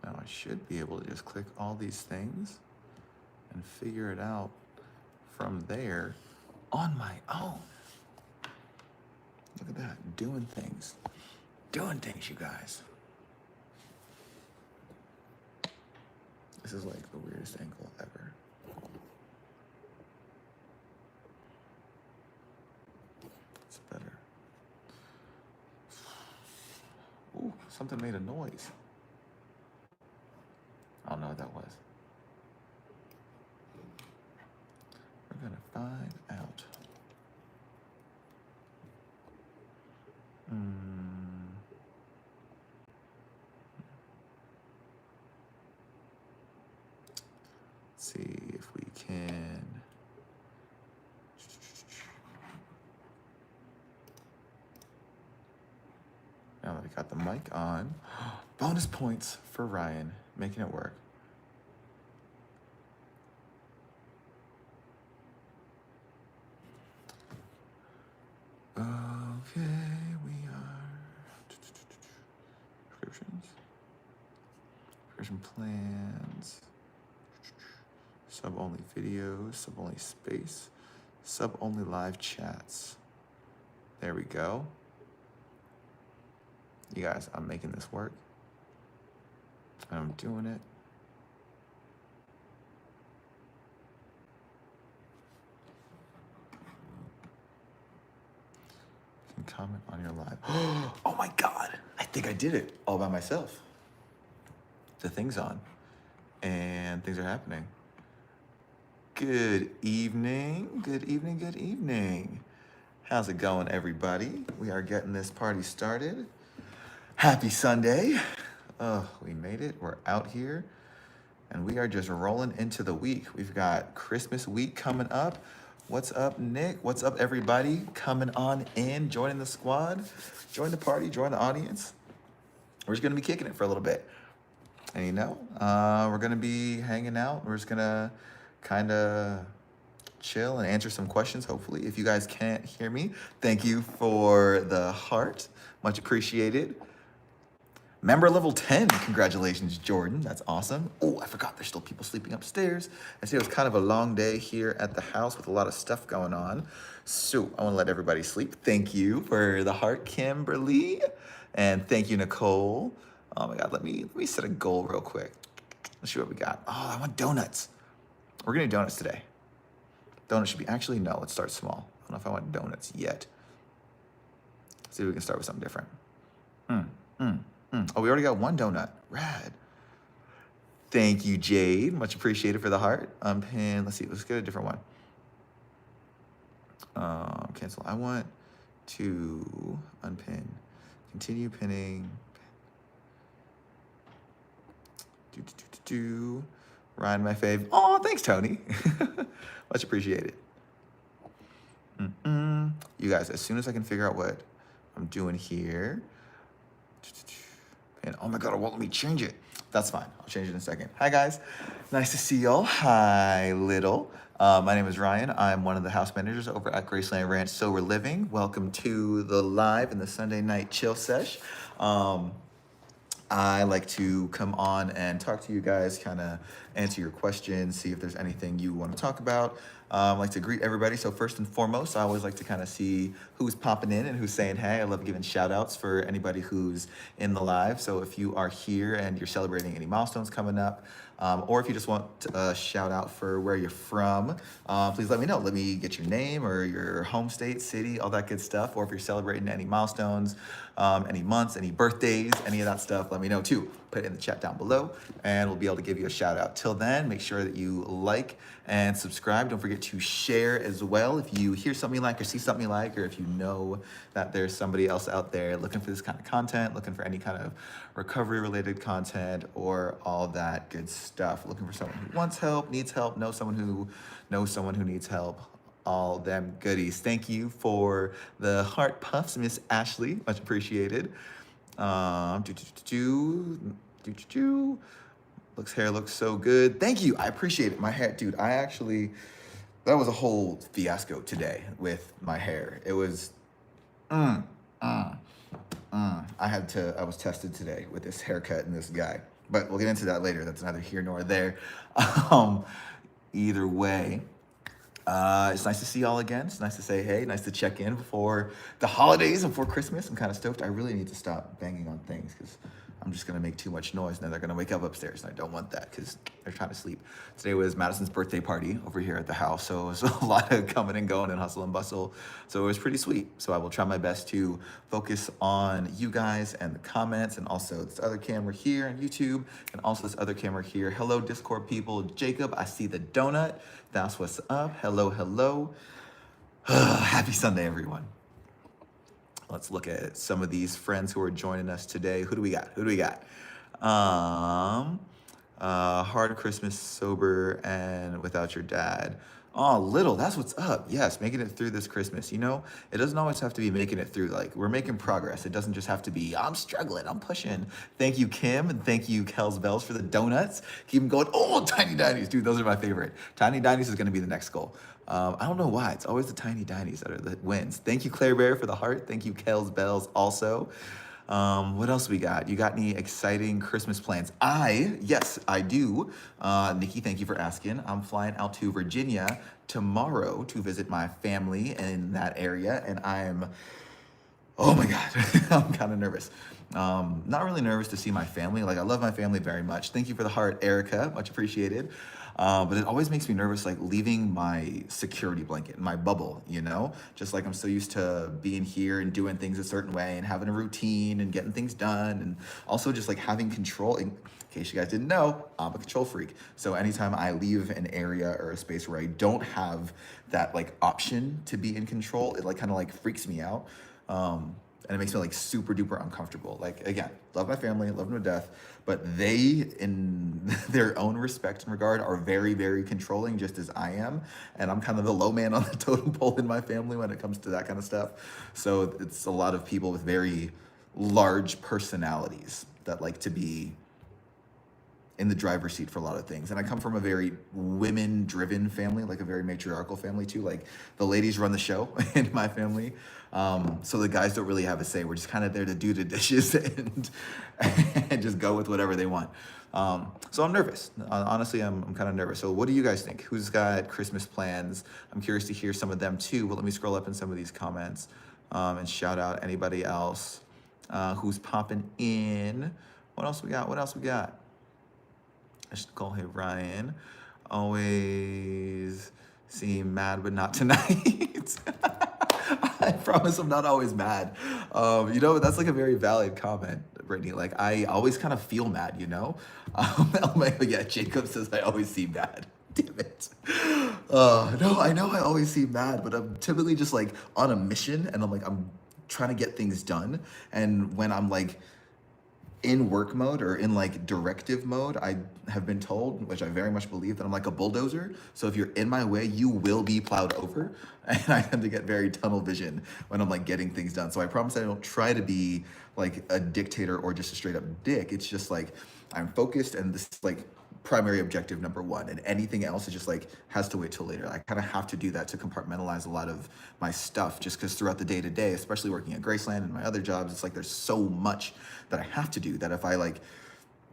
Now I should be able to just click all these things and figure it out from there on my own. Look at that, doing things, you guys. This is like the weirdest angle ever. It's better. Ooh, something made a noise. I don't know what that was. We're gonna find out. Let's see if we can. Now that I got the mic on, bonus points for Ryan, making it work. Okay, we are subscription plans, sub-only videos, sub-only space, sub-only live chats. There we go. You guys, I'm making this work. I'm doing it. You can comment on your live. Oh my God, I think I did it all by myself. The thing's on and things are happening. Good evening, good evening, good evening. How's it going, everybody? We are getting this party started. Happy Sunday. Oh, we made it. We're out here and we are just rolling into the week. We've got Christmas week coming up. What's up, Nick? What's up, everybody? Coming on in, joining the squad, join the party, join the audience. We're just gonna be kicking it for a little bit. And you know, we're gonna be hanging out. We're just gonna kind of chill and answer some questions, hopefully. If you guys can't hear me, thank you for the heart. Much appreciated. Member level 10, congratulations, Jordan. That's awesome. Oh, I forgot there's still people sleeping upstairs. I see it was kind of a long day here at the house with a lot of stuff going on. So I want to let everybody sleep. Thank you for the heart, Kimberly. And thank you, Nicole. Oh my God, let me set a goal real quick. Let's see what we got. Oh, I want donuts. We're gonna do donuts today. Donuts should be, actually, no, let's start small. I don't know if I want donuts yet. Let's see if we can start with something different. Oh, we already got one donut. Rad. Thank you, Jade. Much appreciated for the heart. Unpin. Let's see. Let's get a different one. Cancel. I want to unpin. Continue pinning. Ryan, my fave. Oh, thanks, Tony. Much appreciated. You guys, as soon as I can figure out what I'm doing here. And oh my God, it won't let me change it. That's fine. I'll change it in a second. Hi, guys. Nice to see y'all. Hi, Little. My name is Ryan. I'm one of the house managers over at Graceland Ranch Sober Living. Welcome to the live and the Sunday night chill sesh. I like to come on and talk to you guys, kind of answer your questions, see if there's anything you want to talk about. I like to greet everybody. So first and foremost, I always like to kind of see who's popping in and who's saying hey. I love giving shout outs for anybody who's in the live. So if you are here and you're celebrating any milestones coming up, or if you just want a shout out for where you're from, please let me know. Let me get your name or your home state, city, all that good stuff. Or if you're celebrating any milestones, any months, any birthdays, any of that stuff, let me know too. Put it in the chat down below and we'll be able to give you a shout out. Till then, make sure that you like and subscribe. Don't forget to share as well. If you hear something you like or see something you like, or if you know that there's somebody else out there looking for this kind of content, looking for any kind of recovery related content or all that good stuff, looking for someone who wants help, needs help, knows someone who knows someone who needs help, all them goodies. Thank you for the heart puffs, Miss Ashley, much appreciated. Hair looks so good. Thank you. I appreciate it. My hair, dude, that was a whole fiasco today with my hair. It was, I was tested today with this haircut and this guy, but we'll get into that later. That's neither here nor there. Um, Either way, it's nice to see y'all again. It's nice to say hey, nice to check in before the holidays and before Christmas. I'm kind of stoked. I really need to stop banging on things because I'm just gonna make too much noise and then they're gonna wake up upstairs and I don't want that because they're trying to sleep. Today was Madison's birthday party over here at the house, so it was a lot of coming and going and hustle and bustle. So it was pretty sweet. So I will try my best to focus on you guys and the comments and also this other camera here on YouTube and also this other camera here. Hello, Discord people. Jacob, I see the donut. That's what's up. Hello, hello. Happy Sunday, everyone. Let's look at some of these friends who are joining us today. Who do we got? Who do we got? Hard Christmas, sober, and without your dad. Oh, little, that's what's up. Yes, making it through this Christmas. You know, it doesn't always have to be making it through. Like, we're making progress. It doesn't just have to be, I'm struggling, I'm pushing. Thank you, Kim, and thank you, Kels Bells, for the donuts. Keep them going. Oh, Tiny Dinies. Dude, those are my favorite. Tiny Dinies is going to be the next goal. I don't know why. It's always the Tiny Dinies that are the wins. Thank you, Claire Bear, for the heart. Thank you, Kels Bells, also. What else we got? You got any exciting Christmas plans? Yes, I do. Nikki, thank you for asking. I'm flying out to Virginia tomorrow to visit my family in that area, and oh my God, I'm kind of nervous. Not really nervous to see my family. Like, I love my family very much. Thank you for the heart, Erica. Much appreciated. But it always makes me nervous, like leaving my security blanket, my bubble, you know? Just like I'm so used to being here and doing things a certain way and having a routine and getting things done. And also just like having control. In case you guys didn't know, I'm a control freak. So anytime I leave an area or a space where I don't have that like option to be in control, it like kind of like freaks me out. And it makes me like super duper uncomfortable. Like, again, love my family, love them to death, but they, in their own respect and regard, are very, very controlling, just as I am. And I'm kind of the low man on the totem pole in my family when it comes to that kind of stuff. So it's a lot of people with very large personalities that like to be in the driver's seat for a lot of things. And I come from a very women-driven family, like a very matriarchal family too. Like, the ladies run the show in my family. So the guys don't really have a say. We're just kind of there to do the dishes and just go with whatever they want. So I'm nervous. Honestly, I'm kind of nervous. So what do you guys think? Who's got Christmas plans? I'm curious to hear some of them too, but let me scroll up in some of these comments and shout out anybody else who's popping in. What else we got? What else we got? I should call him Ryan. Always seem mad, but not tonight. I promise I'm not always mad. You know, that's like a very valid comment, Brittany. Like, I always kind of feel mad, you know? Oh my God, yeah, Jacob says I always seem mad. Damn it. No, I know I always seem mad, but I'm typically just like on a mission and I'm trying to get things done. And when I'm like in work mode or in like directive mode, I have been told, which I very much believe, that I'm like a bulldozer. So if you're in my way, you will be plowed over. And I tend to get very tunnel vision when I'm like getting things done. So I promise I don't try to be like a dictator or just a straight up dick. It's just like I'm focused and this is like primary objective number one, and anything else is just like has to wait till later. I kind of have to do that to compartmentalize a lot of my stuff, just because throughout the day to day, especially working at Graceland and my other jobs, it's like there's so much that I have to do that if I like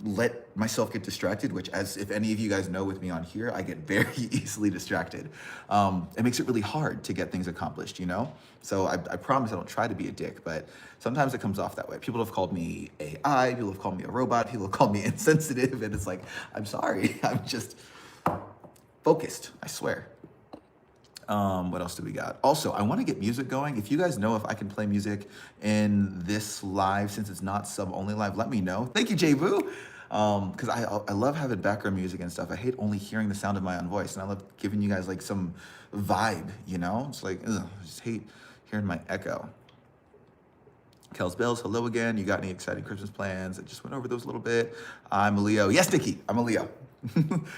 let myself get distracted, which, as if any of you guys know with me on here, I get very easily distracted. It makes it really hard to get things accomplished, you know? So I promise I don't try to be a dick, but sometimes it comes off that way. People have called me AI, people have called me a robot, people have called me insensitive, and it's like, I'm sorry, I'm just focused, I swear. What else do we got? Also, I want to get music going. If you guys know if I can play music in this live, since it's not sub-only live, let me know. Thank you, J-Boo. Because I love having background music and stuff. I hate only hearing the sound of my own voice, and I love giving you guys like some vibe, you know? It's like, ugh, I just hate hearing my echo. Kels Bells, hello again. You got any exciting Christmas plans? I just went over those a little bit. I'm a Leo. Yes, Nikki, I'm a Leo.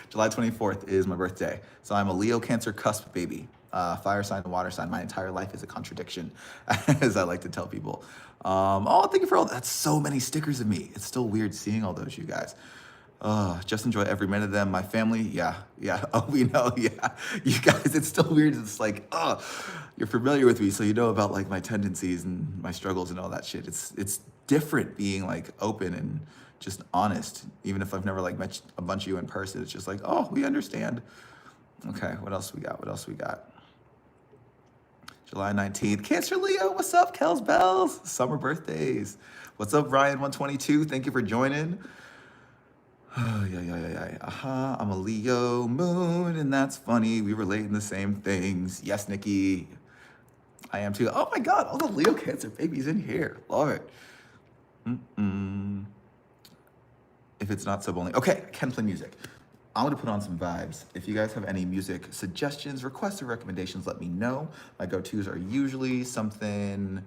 July 24th is my birthday. So I'm a Leo Cancer cusp baby. Fire sign and water sign. My entire life is a contradiction, as I like to tell people. Oh, thank you for all that. That's so many stickers of me. It's still weird seeing all those, you guys. Just enjoy every minute of them. My family, yeah. Oh, we know, yeah. You guys, it's still weird. It's like, you're familiar with me, so you know about like my tendencies and my struggles and all that shit. It's different being like open and just honest. Even if I've never like met a bunch of you in person, it's just like, oh, we understand. Okay, what else we got? What else we got? July 19th, Cancer Leo, what's up, Kels Bells? Summer birthdays. What's up, Ryan122? Thank you for joining. Oh, yeah. I'm a Leo moon, and that's funny. We relate in the same things. Yes, Nikki. I am too. Oh my God, all the Leo Cancer babies in here. Love it. If it's not sub only. Okay, I can play music. I'm gonna put on some vibes. If you guys have any music suggestions, requests, or recommendations, let me know. My go-tos are usually something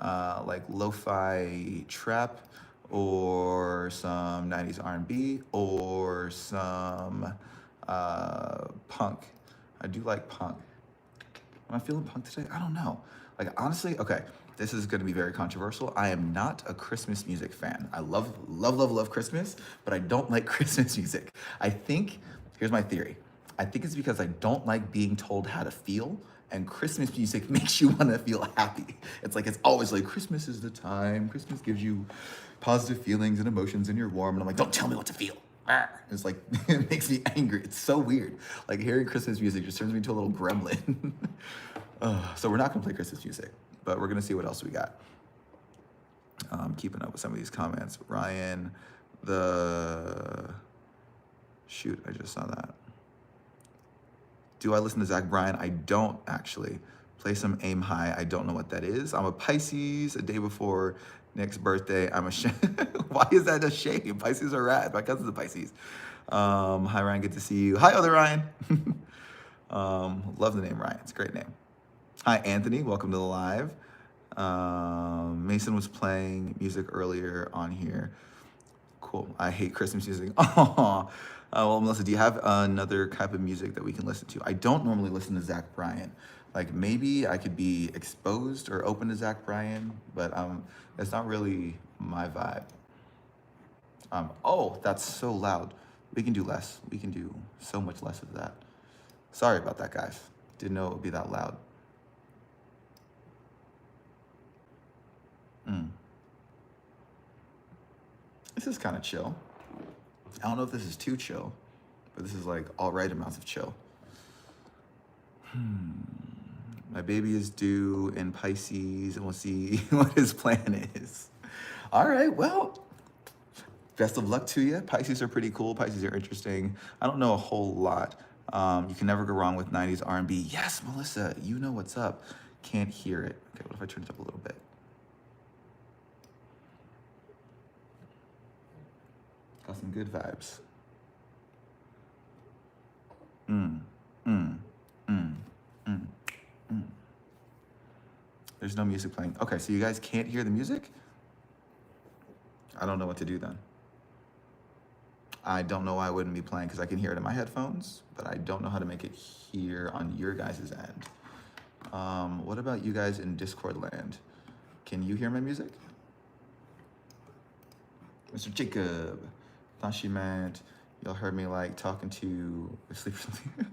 like lo-fi trap, or some 90s R&B, or some punk. I do like punk. Am I feeling punk today? I don't know. Like, honestly, okay, this is gonna be very controversial. I am not a Christmas music fan. I love Christmas, but I don't like Christmas music. I think, here's my theory. I think it's because I don't like being told how to feel, and Christmas music makes you wanna feel happy. It's like, it's always like, Christmas is the time. Christmas gives you positive feelings and emotions, and you're warm. And I'm like, don't tell me what to feel. It's like, it makes me angry. It's so weird. Like, hearing Christmas music just turns me into a little gremlin. So we're not gonna play Christmas music, but we're gonna see what else we got. Keeping up with some of these comments. Ryan, shoot, I just saw that. Do I listen to Zach Bryan? I don't actually. Play some Aim High. I don't know what that is. I'm a Pisces, a day before Nick's birthday. I'm a Why is that a shame? Pisces are rad. My cousin's a Pisces. Hi, Ryan. Good to see you. Hi, other Ryan. Love the name Ryan. It's a great name. Hi, Anthony. Welcome to the live. Mason was playing music earlier on here. Cool. I hate Christmas music. Oh, well, Melissa, do you have another type of music that we can listen to? I don't normally listen to Zach Bryan. Like, maybe I could be exposed or open to Zach Bryan, but it's not really my vibe. Oh, that's so loud. We can do less. We can do so much less of that. Sorry about that, guys. Didn't know it would be that loud. This is kind of chill. I don't know if this is too chill, but this is like all right amounts of chill. My baby is due in Pisces, and we'll see what his plan is. All right, well, best of luck to you. Pisces are pretty cool. Pisces are interesting. I don't know a whole lot. You can never go wrong with 90s R&B. Yes, Melissa, you know what's up. Can't hear it. Okay, what if I turn it up a little bit? Got some good vibes. There's no music playing. Okay, so you guys can't hear the music? I don't know what to do then. I don't know why I wouldn't be playing, because I can hear it in my headphones, but I don't know how to make it hear on your guys' end. What about you guys in Discord land? Can you hear my music? Mr. Jacob. Thought she meant y'all heard me like talking to sleep or something.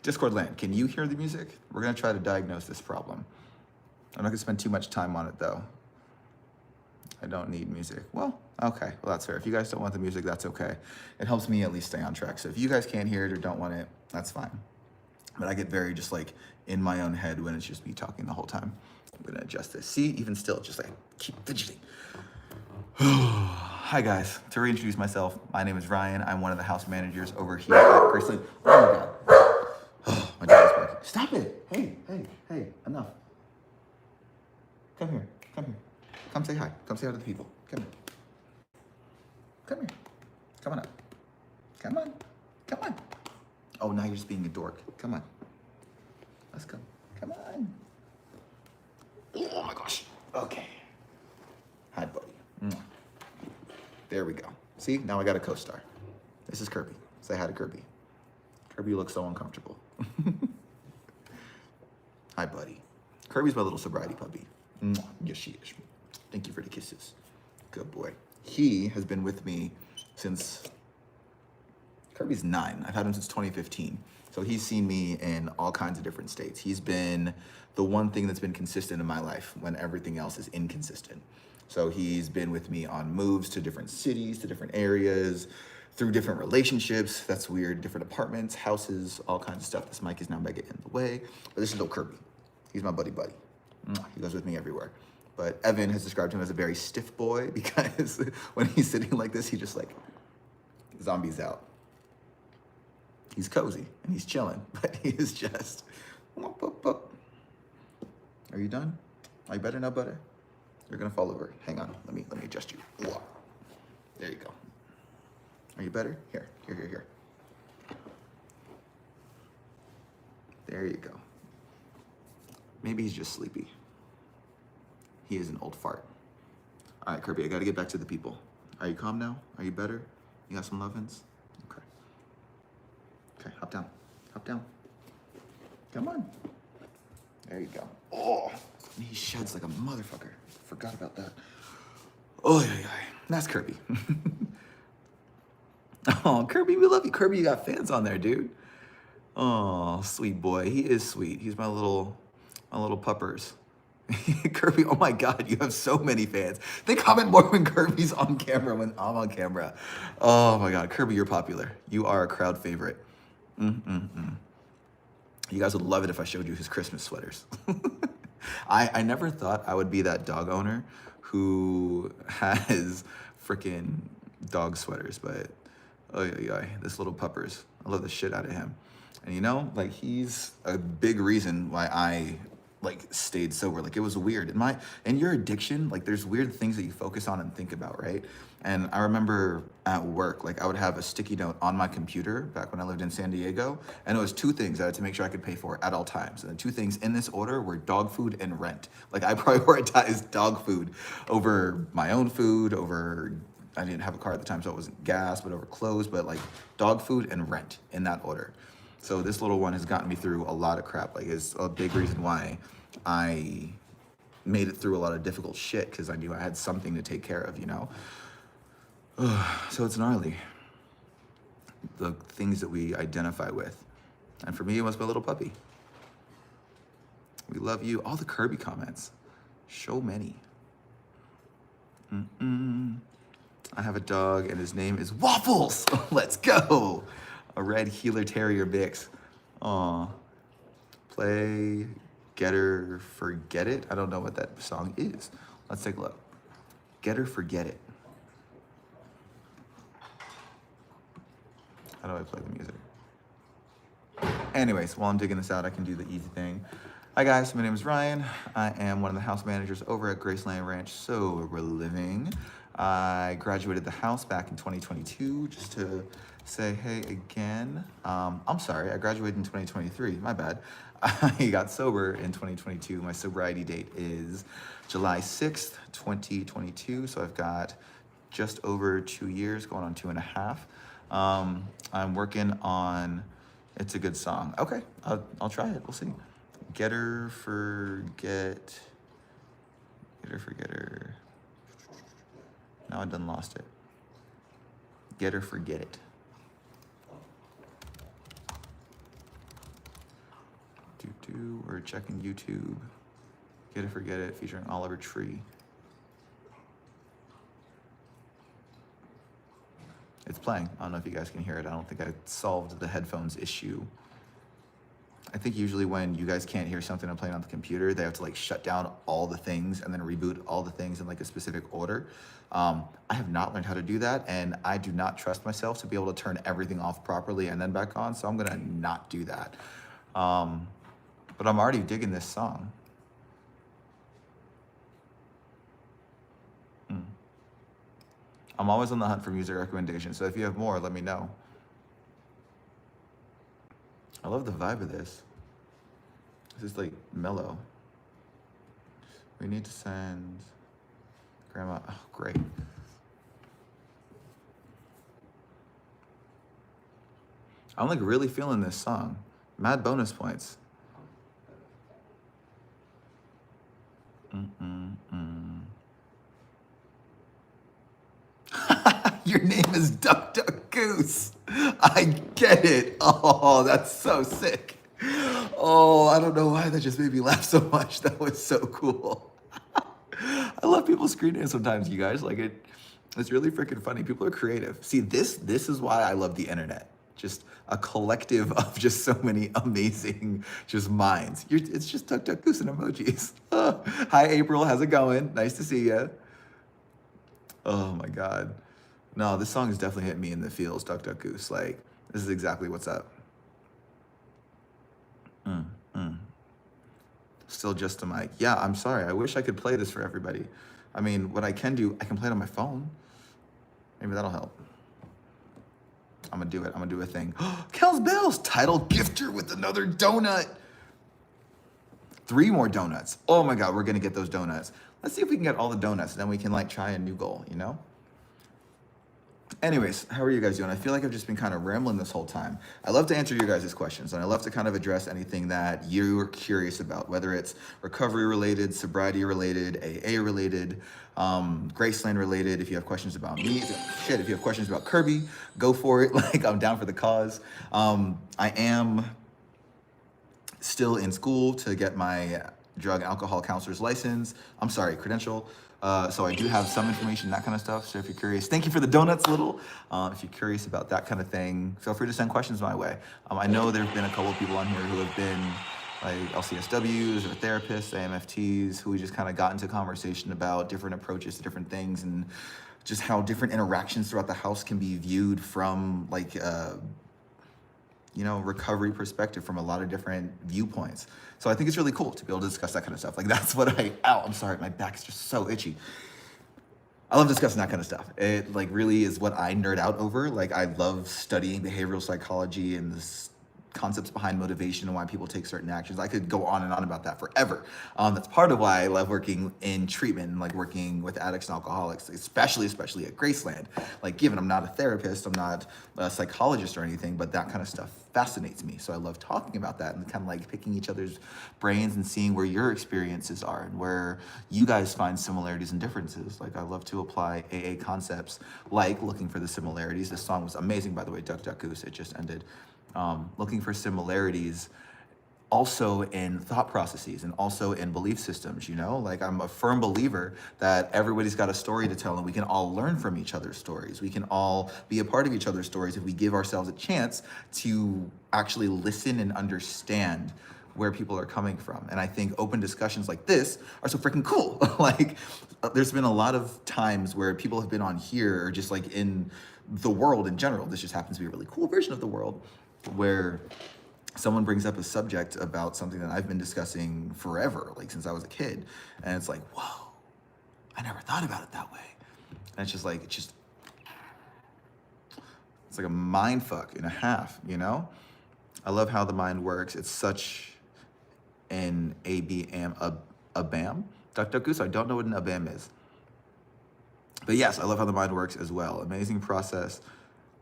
Discord land, can you hear the music? We're gonna try to diagnose this problem. I'm not gonna spend too much time on it though. I don't need music. Well, okay, well that's fair. If you guys don't want the music, that's okay. It helps me at least stay on track. So if you guys can't hear it or don't want it, that's fine. But I get very just like in my own head when it's just me talking the whole time. I'm gonna adjust this. See, even still, just like keep fidgeting. Hi guys, to reintroduce myself, my name is Ryan. I'm one of the house managers over here at Graceland. Oh my God. Oh, my dog is barking. Stop it. Hey, enough. Come here. Come say hi. Come say hi to the people. Come here. Come on up. Come on. Oh, now you're just being a dork. Come on. Let's go. Come on. Oh my gosh. Okay. Hi, buddy. There we go. See, now I got a co-star. This is Kirby. Say hi to Kirby. Kirby looks so uncomfortable. Hi, buddy. Kirby's my little sobriety puppy. Yes, she is. Thank you for the kisses. Good boy. He has been with me since, Kirby's 9. I've had him since 2015. So he's seen me in all kinds of different states. He's been the one thing that's been consistent in my life when everything else is inconsistent. So he's been with me on moves to different cities, to different areas, through different relationships. That's weird. Different apartments, houses, all kinds of stuff. This mic is now mega in the way. But this is little Kirby. He's my buddy. He goes with me everywhere. But Evan has described him as a very stiff boy because when he's sitting like this, he just like zombies out. He's cozy and he's chilling, but he is just. Are you done? Are you better now, buddy? You're gonna fall over. Hang on. Let me adjust you. There you go. Are you better? Here. There you go. Maybe he's just sleepy. He is an old fart. All right, Kirby, I gotta get back to the people. Are you calm now? Are you better? You got some lovin's? Okay, hop down. Come on. There you go. Oh, he sheds like a motherfucker. Forgot about that. Oh, yeah. That's Kirby. Oh, Kirby, we love you. Kirby, you got fans on there, dude. Oh, sweet boy. He is sweet. He's my little puppers. Kirby, oh my God, you have so many fans. They comment more when Kirby's on camera, when I'm on camera. Oh my God, Kirby, you're popular. You are a crowd favorite. You guys would love it if I showed you his Christmas sweaters. I never thought I would be that dog owner who has freaking dog sweaters, but this little puppers, I love the shit out of him. And you know, like he's a big reason why I like stayed sober. Like it was weird. In your addiction, like there's weird things that you focus on and think about, right? And I remember at work, like I would have a sticky note on my computer back when I lived in San Diego, and it was 2 things I had to make sure I could pay for at all times. And the 2 things in this order were dog food and rent. Like I prioritized dog food over my own food, I didn't have a car at the time, so it wasn't gas, but over clothes, but like dog food and rent in that order. So this little one has gotten me through a lot of crap. Like it's a big reason why I made it through a lot of difficult shit, because I knew I had something to take care of, you know? So it's gnarly, the things that we identify with. And for me, it was my little puppy. We love you. All the Kirby comments, so many. I have a dog and his name is Waffles. Let's go. A red Heeler Terrier mix. Aw. Play Get Her Forget It. I don't know what that song is. Let's take a look. Get Her Forget It. How do I play the music? Anyways, while I'm digging this out, I can do the easy thing. Hi guys, my name is Ryan. I am one of the house managers over at Graceland Ranch, Sober Living. I graduated the house back in 2022, just to say hey again. I'm sorry, I graduated in 2023, my bad. I got sober in 2022. My sobriety date is July 6th, 2022. So I've got just over 2 years, going on 2.5. I'm working on, it's a good song. Okay, I'll try it, we'll see. Get Her Forget Her. Now I done lost it. Get Her Forget It. We're checking YouTube. Get Her Forget It featuring Oliver Tree. It's playing. I don't know if you guys can hear it. I don't think I solved the headphones issue. I think usually when you guys can't hear something I'm playing on the computer, they have to like shut down all the things and then reboot all the things in like a specific order. I have not learned how to do that, and I do not trust myself to be able to turn everything off properly and then back on, so I'm gonna not do that. But I'm already digging this song. I'm always on the hunt for music recommendations, so if you have more, let me know. I love the vibe of this. This is like mellow. We need to send Grandma, oh, great. I'm like really feeling this song. Mad bonus points. Your name is Duck Duck Goose. I get it. Oh, that's so sick. Oh, I don't know why that just made me laugh so much. That was so cool. I love people's screen names sometimes, you guys. Like it's really freaking funny. People are creative. See, this is why I love the internet. Just a collective of just so many amazing just minds. It's just duck, duck, goose and emojis. Hi, April. How's it going? Nice to see you. Oh my God. No, this song is definitely hitting me in the feels, duck, duck, goose. Like, this is exactly what's up. Still just a mic. Yeah, I'm sorry. I wish I could play this for everybody. I mean, what I can do, I can play it on my phone. Maybe that'll help. I'm gonna do it. I'm gonna do a thing. Kels Bells, title gifter with another donut. 3 more donuts. Oh my God, we're gonna get those donuts. Let's see if we can get all the donuts. Then we can like try a new goal, you know? Anyways, how are you guys doing? I feel like I've just been kind of rambling this whole time. I love to answer your guys' questions, and I love to kind of address anything that you're curious about, whether it's recovery related, sobriety related, AA related, Graceland related. If you have questions about me, shit, if you have questions about Kirby, go for it. Like, I'm down for the cause. I am still in school to get my drug and alcohol counselor's license. I'm sorry, credential. So I do have some information, that kind of stuff. So if you're curious, thank you for the donuts, Little. If you're curious about that kind of thing, feel free to send questions my way. I know there have been a couple of people on here who have been like LCSWs or therapists, AMFTs, who we just kind of got into conversation about different approaches to different things and just how different interactions throughout the house can be viewed from like, you know, recovery perspective from a lot of different viewpoints. So I think it's really cool to be able to discuss that kind of stuff. Like that's what I'm sorry, my back's just so itchy. I love discussing that kind of stuff. It like really is what I nerd out over. Like I love studying behavioral psychology and this concepts behind motivation and why people take certain actions. I could go on and on about that forever. That's part of why I love working in treatment and like working with addicts and alcoholics, especially at Graceland. Like given I'm not a therapist, I'm not a psychologist or anything, but that kind of stuff fascinates me. So I love talking about that and kind of like picking each other's brains and seeing where your experiences are and where you guys find similarities and differences. Like I love to apply AA concepts, like looking for the similarities. This song was amazing, by the way, Duck Duck Goose. It just ended. Looking for similarities also in thought processes and also in belief systems, you know? Like I'm a firm believer that everybody's got a story to tell and we can all learn from each other's stories. We can all be a part of each other's stories if we give ourselves a chance to actually listen and understand where people are coming from. And I think open discussions like this are so freaking cool. Like there's been a lot of times where people have been on here or just like in the world in general. This just happens to be a really cool version of the world where someone brings up a subject about something that I've been discussing forever, like since I was a kid. And it's like, whoa, I never thought about it that way. And it's like a mind fuck and a half, you know? I love how the mind works. It's such an a BAM. Duck Duck Goose, I don't know what an ABAM is. But yes, I love how the mind works as well. Amazing process.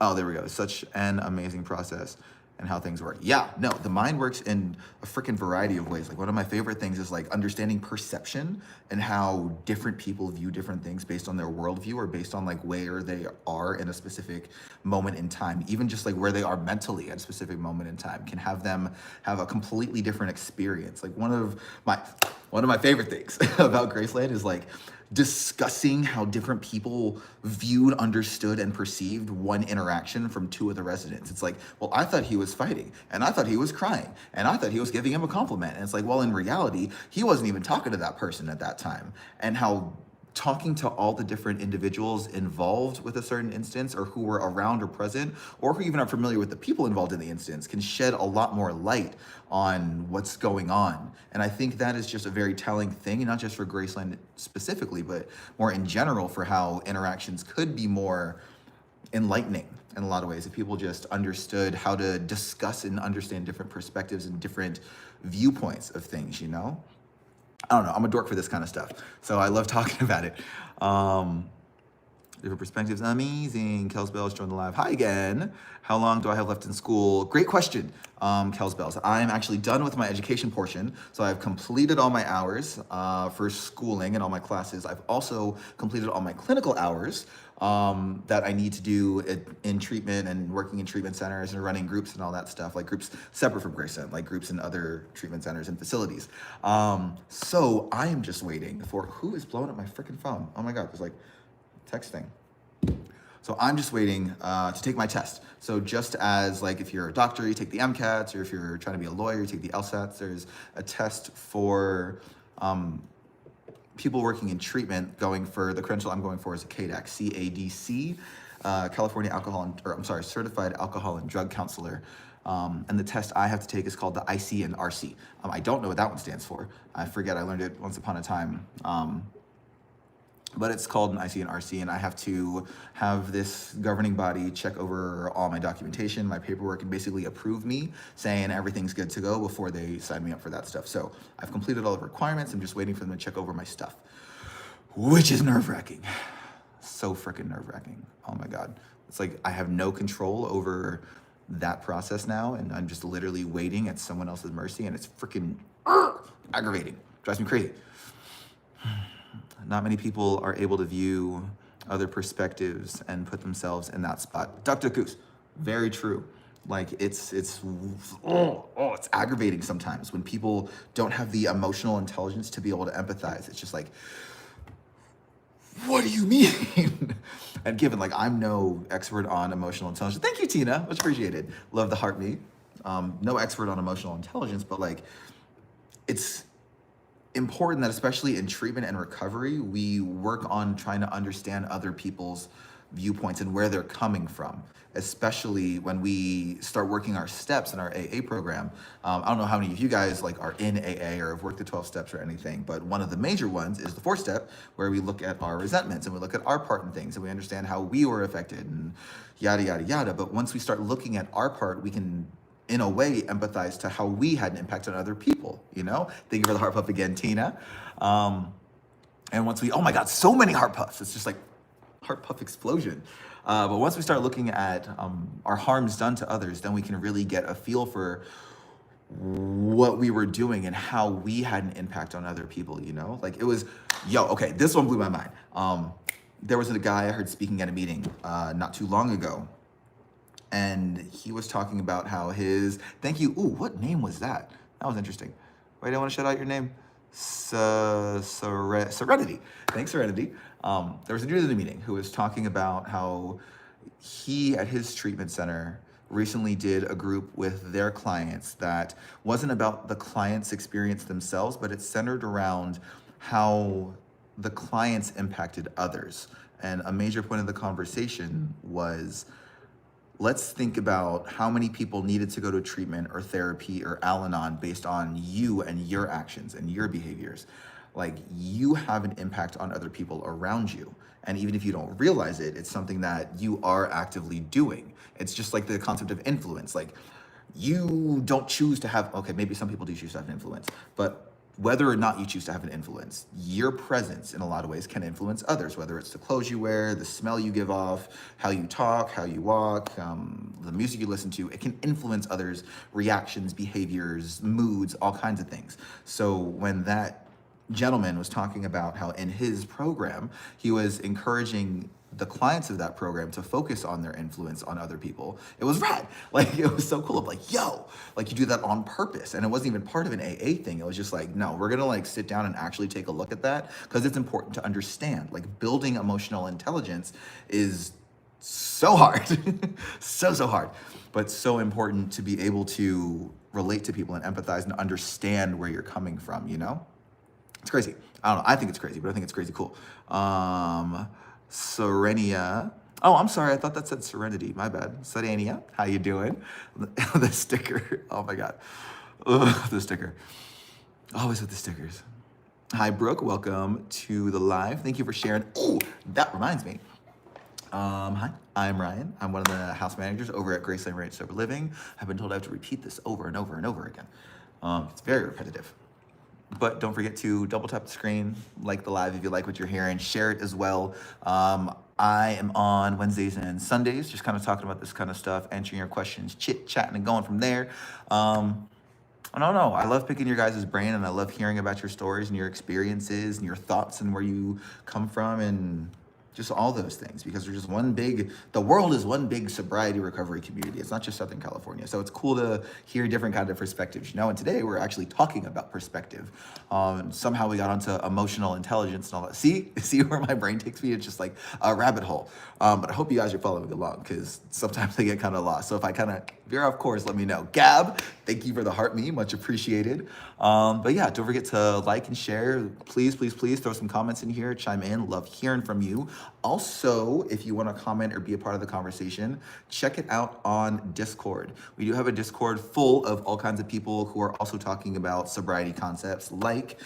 Oh, there we go. Such an amazing process and how things work. Yeah, no, the mind works in a freaking variety of ways. Like one of my favorite things is like understanding perception and how different people view different things based on their worldview or based on like where they are in a specific moment in time. Even just like where they are mentally at a specific moment in time can have them have a completely different experience. Like one of my favorite things about Graceland is like discussing how different people viewed, understood, and perceived one interaction from 2 of the residents. It's like, well, I thought he was fighting, and I thought he was crying, and I thought he was giving him a compliment. And it's like, well, in reality, he wasn't even talking to that person at that time. And how talking to all the different individuals involved with a certain instance or who were around or present or who even are familiar with the people involved in the instance can shed a lot more light on what's going on. And I think that is just a very telling thing, and not just for Graceland specifically, but more in general for how interactions could be more enlightening in a lot of ways if people just understood how to discuss and understand different perspectives and different viewpoints of things, you know? I don't know, I'm a dork for this kind of stuff. So I love talking about it. Different perspectives, amazing. Kels Bells joined the live. Hi again. How long do I have left in school? Great question, Kels Bells. I'm actually done with my education portion. So I've completed all my hours for schooling and all my classes. I've also completed all my clinical hours that I need to do in treatment and working in treatment centers and running groups and all that stuff, like groups separate from Graceland, like groups in other treatment centers and facilities. So I am just waiting for who is blowing up my freaking phone. Oh my God, there's like texting. So I'm just waiting to take my test. So just as like if you're a doctor, you take the MCATs, or if you're trying to be a lawyer, you take the LSATs, there's a test for people working in treatment going for, the credential I'm going for is a CADC, C-A-D-C, California Certified Alcohol and Drug Counselor. And the test I have to take is called the IC and RC. I don't know what that one stands for. I forget, I learned it once upon a time. But it's called an IC and RC, and I have to have this governing body check over all my documentation, my paperwork, and basically approve me, saying everything's good to go before they sign me up for that stuff. So I've completed all the requirements. I'm just waiting for them to check over my stuff, which is nerve-wracking. So freaking nerve-wracking. Oh my God. It's like I have no control over that process now, and I'm just literally waiting at someone else's mercy, and it's freaking aggravating. Drives me crazy. Not many people are able to view other perspectives and put themselves in that spot. Dr. Goose, very true. Like it's aggravating sometimes when people don't have the emotional intelligence to be able to empathize. It's just like, what do you mean? And given like I'm no expert on emotional intelligence. Thank you, Tina, much appreciated. Love the heart me. No expert on emotional intelligence, but like it's important that especially in treatment and recovery, we work on trying to understand other people's viewpoints and where they're coming from, especially when we start working our steps in our AA program. I don't know how many of you guys like are in AA or have worked the 12 steps or anything, but one of the major ones is the 4th step, where we look at our resentments and we look at our part in things and we understand how we were affected and yada, yada, yada. But once we start looking at our part, we can in a way empathize to how we had an impact on other people, you know? Thank you for the heart puff again, Tina. And once we, oh my God, so many heart puffs. It's just like heart puff explosion. But once we start looking at our harms done to others, then we can really get a feel for what we were doing and how we had an impact on other people, you know? Like it was, okay, this one blew my mind. There was a guy I heard speaking at a meeting not too long ago, and he was talking about how his, thank you, ooh, what name was that? That was interesting. Wait, I want to shout out your name. Serenity. Thanks, Serenity. There was a dude in the meeting who was talking about how he, at his treatment center, recently did a group with their clients that wasn't about the client's experience themselves, but it centered around how the clients impacted others. And a major point of the conversation was, let's think about how many people needed to go to treatment or therapy or Al-Anon based on you and your actions and your behaviors. Like you have an impact on other people around you. And even if you don't realize it, it's something that you are actively doing. It's just like the concept of influence. Like you don't choose to have, okay, maybe some people do choose to have an influence, but whether or not you choose to have an influence, your presence in a lot of ways can influence others, whether it's the clothes you wear, the smell you give off, how you talk, how you walk, the music you listen to. It can influence others' reactions, behaviors, moods, all kinds of things. So when that gentleman was talking about how in his program, he was encouraging the clients of that program to focus on their influence on other people. It was rad. Like, it was so cool. Like, like you do that on purpose. And it wasn't even part of an AA thing. It was just like, no, we're gonna like sit down and actually take a look at that because it's important to understand. Like building emotional intelligence is so hard, so hard, but so important to be able to relate to people and empathize and understand where you're coming from, you know? It's crazy. I don't know. I think it's crazy, but I think it's crazy cool. Serenia. Oh, I'm sorry. I thought that said Serenity. My bad. Serenia, how you doing? The sticker. Oh my God. Ugh, the sticker. Always with the stickers. Hi, Brooke. Welcome to the live. Thank you for sharing. Oh, that reminds me. Hi, I'm Ryan. I'm one of the house managers over at Graceland Ranch Sober Living. I've been told I have to repeat this over and over and over again. It's very repetitive. But don't forget to double tap the screen, like the live if you like what you're hearing, share it as well. I am on Wednesdays and Sundays, just kind of talking about this kind of stuff, answering your questions, chit-chatting and going from there. I don't know. I love picking your guys' brain, and I love hearing about your stories and your experiences and your thoughts and where you come from and just all those things, because we're just the world is one big sobriety recovery community. It's not just Southern California. So it's cool to hear different kind of perspectives, and today we're actually talking about perspective. Somehow we got onto emotional intelligence and all that. See where my brain takes me? It's just like a rabbit hole. But I hope you guys are following along, because sometimes I get kind of lost. So if I kind of veer off course, let me know. Gab, thank you for the heart me, much appreciated. But yeah, don't forget to like and share. Please throw some comments in here, chime in. Love hearing from you. Also, if you want to comment or be a part of the conversation, check it out on Discord. We do have a Discord full of all kinds of people who are also talking about sobriety concepts like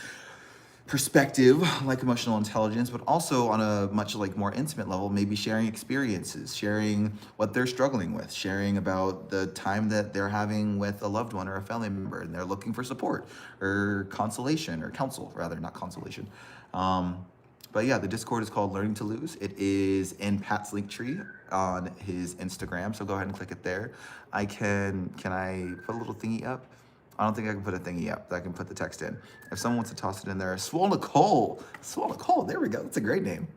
perspective, like emotional intelligence, but also on a much more intimate level, maybe sharing experiences, sharing what they're struggling with, sharing about the time that they're having with a loved one or a family member, and they're looking for support or consolation, or counsel rather, not consolation. But yeah, the Discord is called Learning to Lose. It is in Pat's link tree on his Instagram, so go ahead and click it there. Can I put a little thingy up? I don't think I can put a thingy up, but I can put the text in. If someone wants to toss it in there, Swole Nicole, there we go. That's a great name.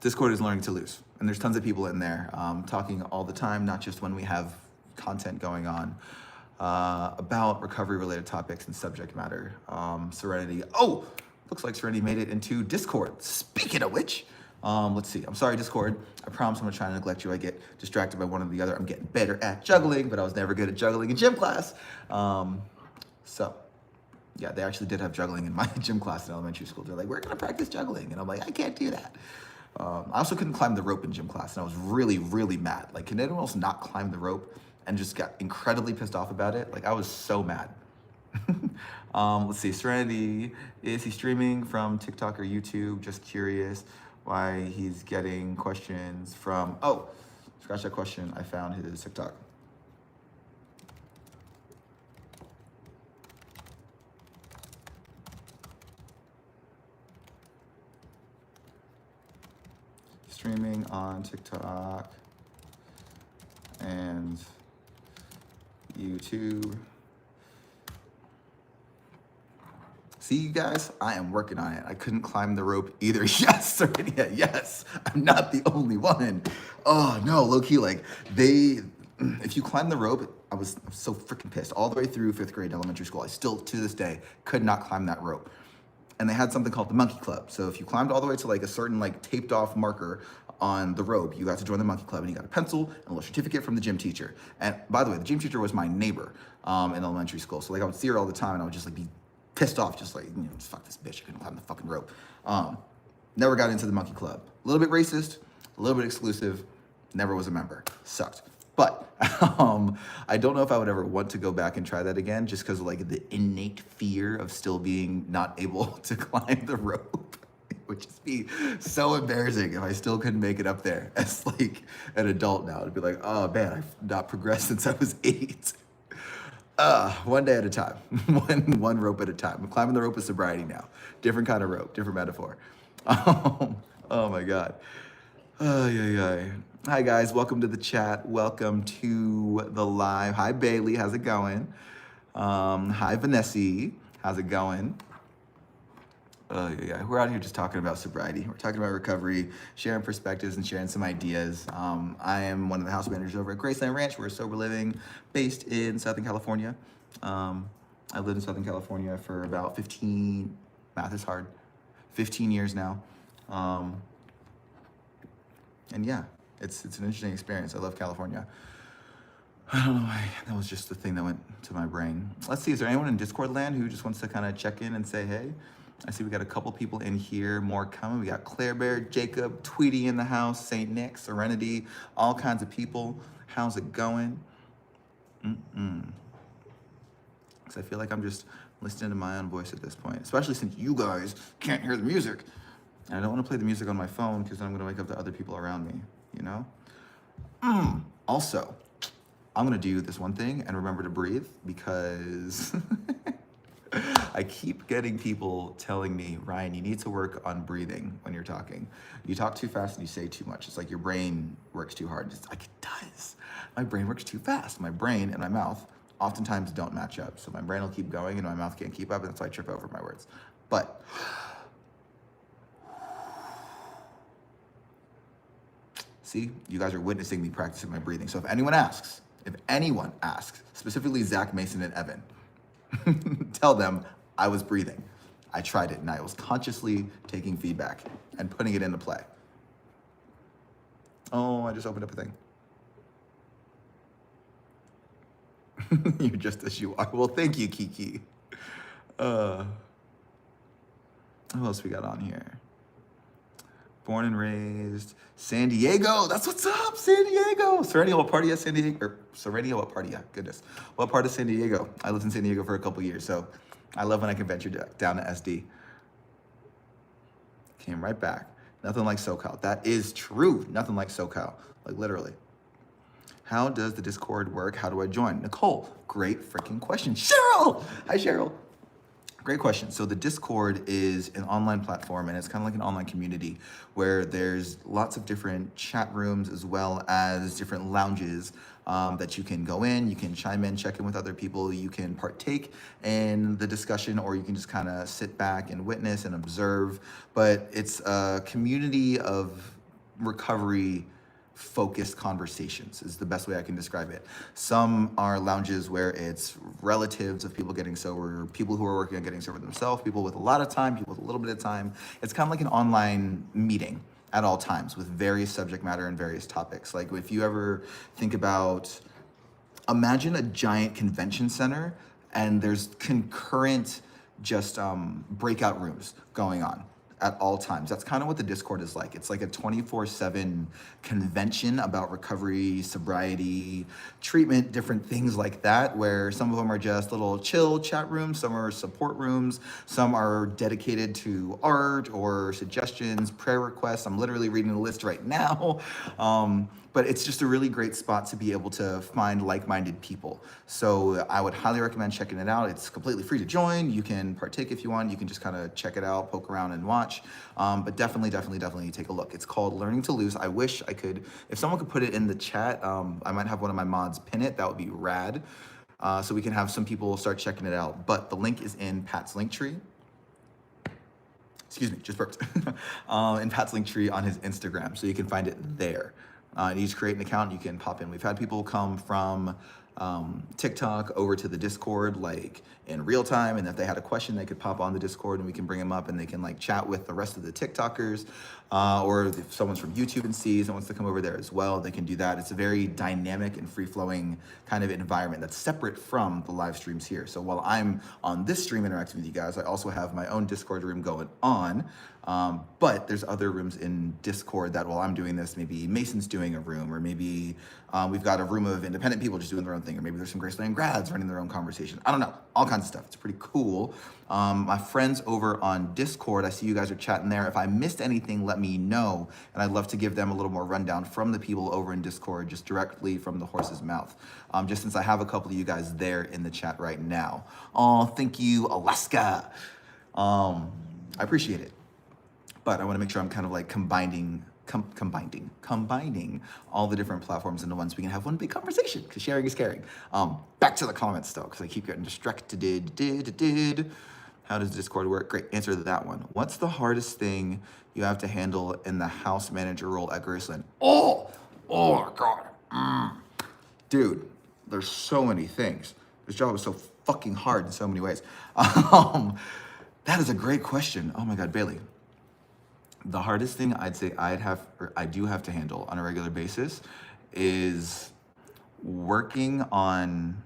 Discord is Learning to Lose, and there's tons of people in there talking all the time, not just when we have content going on, about recovery-related topics and subject matter. Serenity. Oh, looks like Serenity made it into Discord. Speaking of which, let's see. I'm sorry, Discord. I promise I'm gonna try to neglect you. I get distracted by one or the other. I'm getting better at juggling, but I was never good at juggling in gym class. So yeah, they actually did have juggling in my gym class in elementary school. They're like, we're gonna practice juggling. And I'm like, I can't do that. I also couldn't climb the rope in gym class, and I was really, really mad. Like, can anyone else not climb the rope? And just got incredibly pissed off about it. Like, I was so mad. Let's see, Serenity, is he streaming from TikTok or YouTube? Just curious why he's getting questions from, oh, scratch that question, I found his TikTok. Streaming on TikTok and YouTube. See, you guys, I am working on it. I couldn't climb the rope either. Yes, Serenity, yes, I'm not the only one. Oh no, low key, if you climb the rope, I was so freaking pissed. All the way through 5th grade elementary school, I still, to this day, could not climb that rope. And they had something called the Monkey Club. So if you climbed all the way to a certain taped off marker on the rope, you got to join the Monkey Club, and you got a pencil and a little certificate from the gym teacher. And by the way, the gym teacher was my neighbor in elementary school. So I would see her all the time, and I would just be pissed off, just fuck this bitch, I couldn't climb the fucking rope. Never got into the Monkey Club. A little bit racist, a little bit exclusive, never was a member. Sucked. But I don't know if I would ever want to go back and try that again, just because of the innate fear of still being not able to climb the rope. It would just be so embarrassing if I still couldn't make it up there as an adult now. It'd be like, oh man, I've not progressed since I was 8. One day at a time, one rope at a time. I'm climbing the rope of sobriety now. Different kind of rope, different metaphor. Oh my God. Hi guys, welcome to the chat. Welcome to the live. Hi Bailey, how's it going? Hi Vanessa, how's it going? We're out here just talking about sobriety. We're talking about recovery, sharing perspectives and sharing some ideas. I am one of the house managers over at Graceland Ranch. We're sober living based in Southern California. I lived in Southern California for about 15, math is hard, 15 years now. And yeah, it's an interesting experience. I love California. I don't know why, that was just the thing that went to my brain. Let's see, is there anyone in Discord land who just wants to kind of check in and say, hey? I see we got a couple people in here, more coming. We got Claire Bear, Jacob, Tweety in the house, St. Nick, Serenity, all kinds of people. How's it going? Because I feel like I'm just listening to my own voice at this point, especially since you guys can't hear the music. And I don't want to play the music on my phone because then I'm going to wake up the other people around me, you know? Also, I'm going to do this one thing and remember to breathe, because I keep getting people telling me, Ryan, you need to work on breathing when you're talking. You talk too fast and you say too much. It's like your brain works too hard. It's like, it does. My brain works too fast. My brain and my mouth oftentimes don't match up. So my brain will keep going and my mouth can't keep up, and that's why I trip over my words. But See, you guys are witnessing me practicing my breathing. So if anyone asks, specifically Zach, Mason, and Evan, tell them I was breathing. I tried it and I was consciously taking feedback and putting it into play. Oh, I just opened up a thing. You're just as you are. Well, thank you, Kiki. Who else we got on here? Born and raised San Diego. That's what's up, San Diego. Serenity, what party at San Diego? Or Serenity, what party? Yeah, goodness. What part of San Diego? I lived in San Diego for a couple years, so I love when I can venture down to SD. Came right back. Nothing like SoCal. That is true. Nothing like SoCal. Like literally. How does the Discord work? How do I join? Nicole, great freaking question. Cheryl! Hi, Cheryl. Great question. So the Discord is an online platform, and it's kind of like an online community where there's lots of different chat rooms as well as different lounges that you can go in, you can chime in, check in with other people, you can partake in the discussion, or you can just kind of sit back and witness and observe. But it's a community of recovery focused conversations is the best way I can describe it. Some are lounges where it's relatives of people getting sober, people who are working on getting sober themselves, people with a lot of time, people with a little bit of time. It's kind of like an online meeting at all times with various subject matter and various topics. Like if you ever think about, imagine a giant convention center and there's concurrent just breakout rooms going on at all times. That's kind of what the Discord is like. It's like a 24/7 convention about recovery, sobriety, treatment, different things like that, where some of them are just little chill chat rooms, some are support rooms, some are dedicated to art or suggestions, prayer requests. I'm literally reading the list right now. But it's just a really great spot to be able to find like-minded people. So I would highly recommend checking it out. It's completely free to join. You can partake if you want. You can just kind of check it out, poke around and watch. But definitely take a look. It's called Learning to Lose. I wish I could, if someone could put it in the chat, I might have one of my mods pin it. That would be rad. So we can have some people start checking it out. But the link is in Pat's Linktree. Excuse me, just burped. In Pat's Linktree on his Instagram. So you can find it there. And you just create an account, you can pop in. We've had people come from TikTok over to the Discord like in real time, and if they had a question, they could pop on the Discord and we can bring them up and they can like chat with the rest of the TikTokers, or if someone's from YouTube and sees and wants to come over there as well, they can do that. It's a very dynamic and free-flowing kind of environment that's separate from the live streams here. So while I'm on this stream interacting with you guys, I also have my own Discord room going on. But there's other rooms in Discord that while I'm doing this, maybe Mason's doing a room, or maybe we've got a room of independent people just doing their own thing, or maybe there's some Graceland grads running their own conversation. I don't know, all kinds of stuff. It's pretty cool. My friends over on Discord, I see you guys are chatting there. If I missed anything, let me know. And I'd love to give them a little more rundown from the people over in Discord, just directly from the horse's mouth. Just since I have a couple of you guys there in the chat right now. Oh, thank you, Alaska. I appreciate it. But I want to make sure I'm kind of like combining all the different platforms into one so we can have one big conversation, because sharing is caring. Back to the comments though, because I keep getting distracted. How does Discord work? Great, answer to that one. What's the hardest thing you have to handle in the house manager role at Graceland? Oh my God. Dude, there's so many things. This job is so fucking hard in so many ways. That is a great question. Oh my God, Bailey. The hardest thing I'd say I do have to handle on a regular basis is working on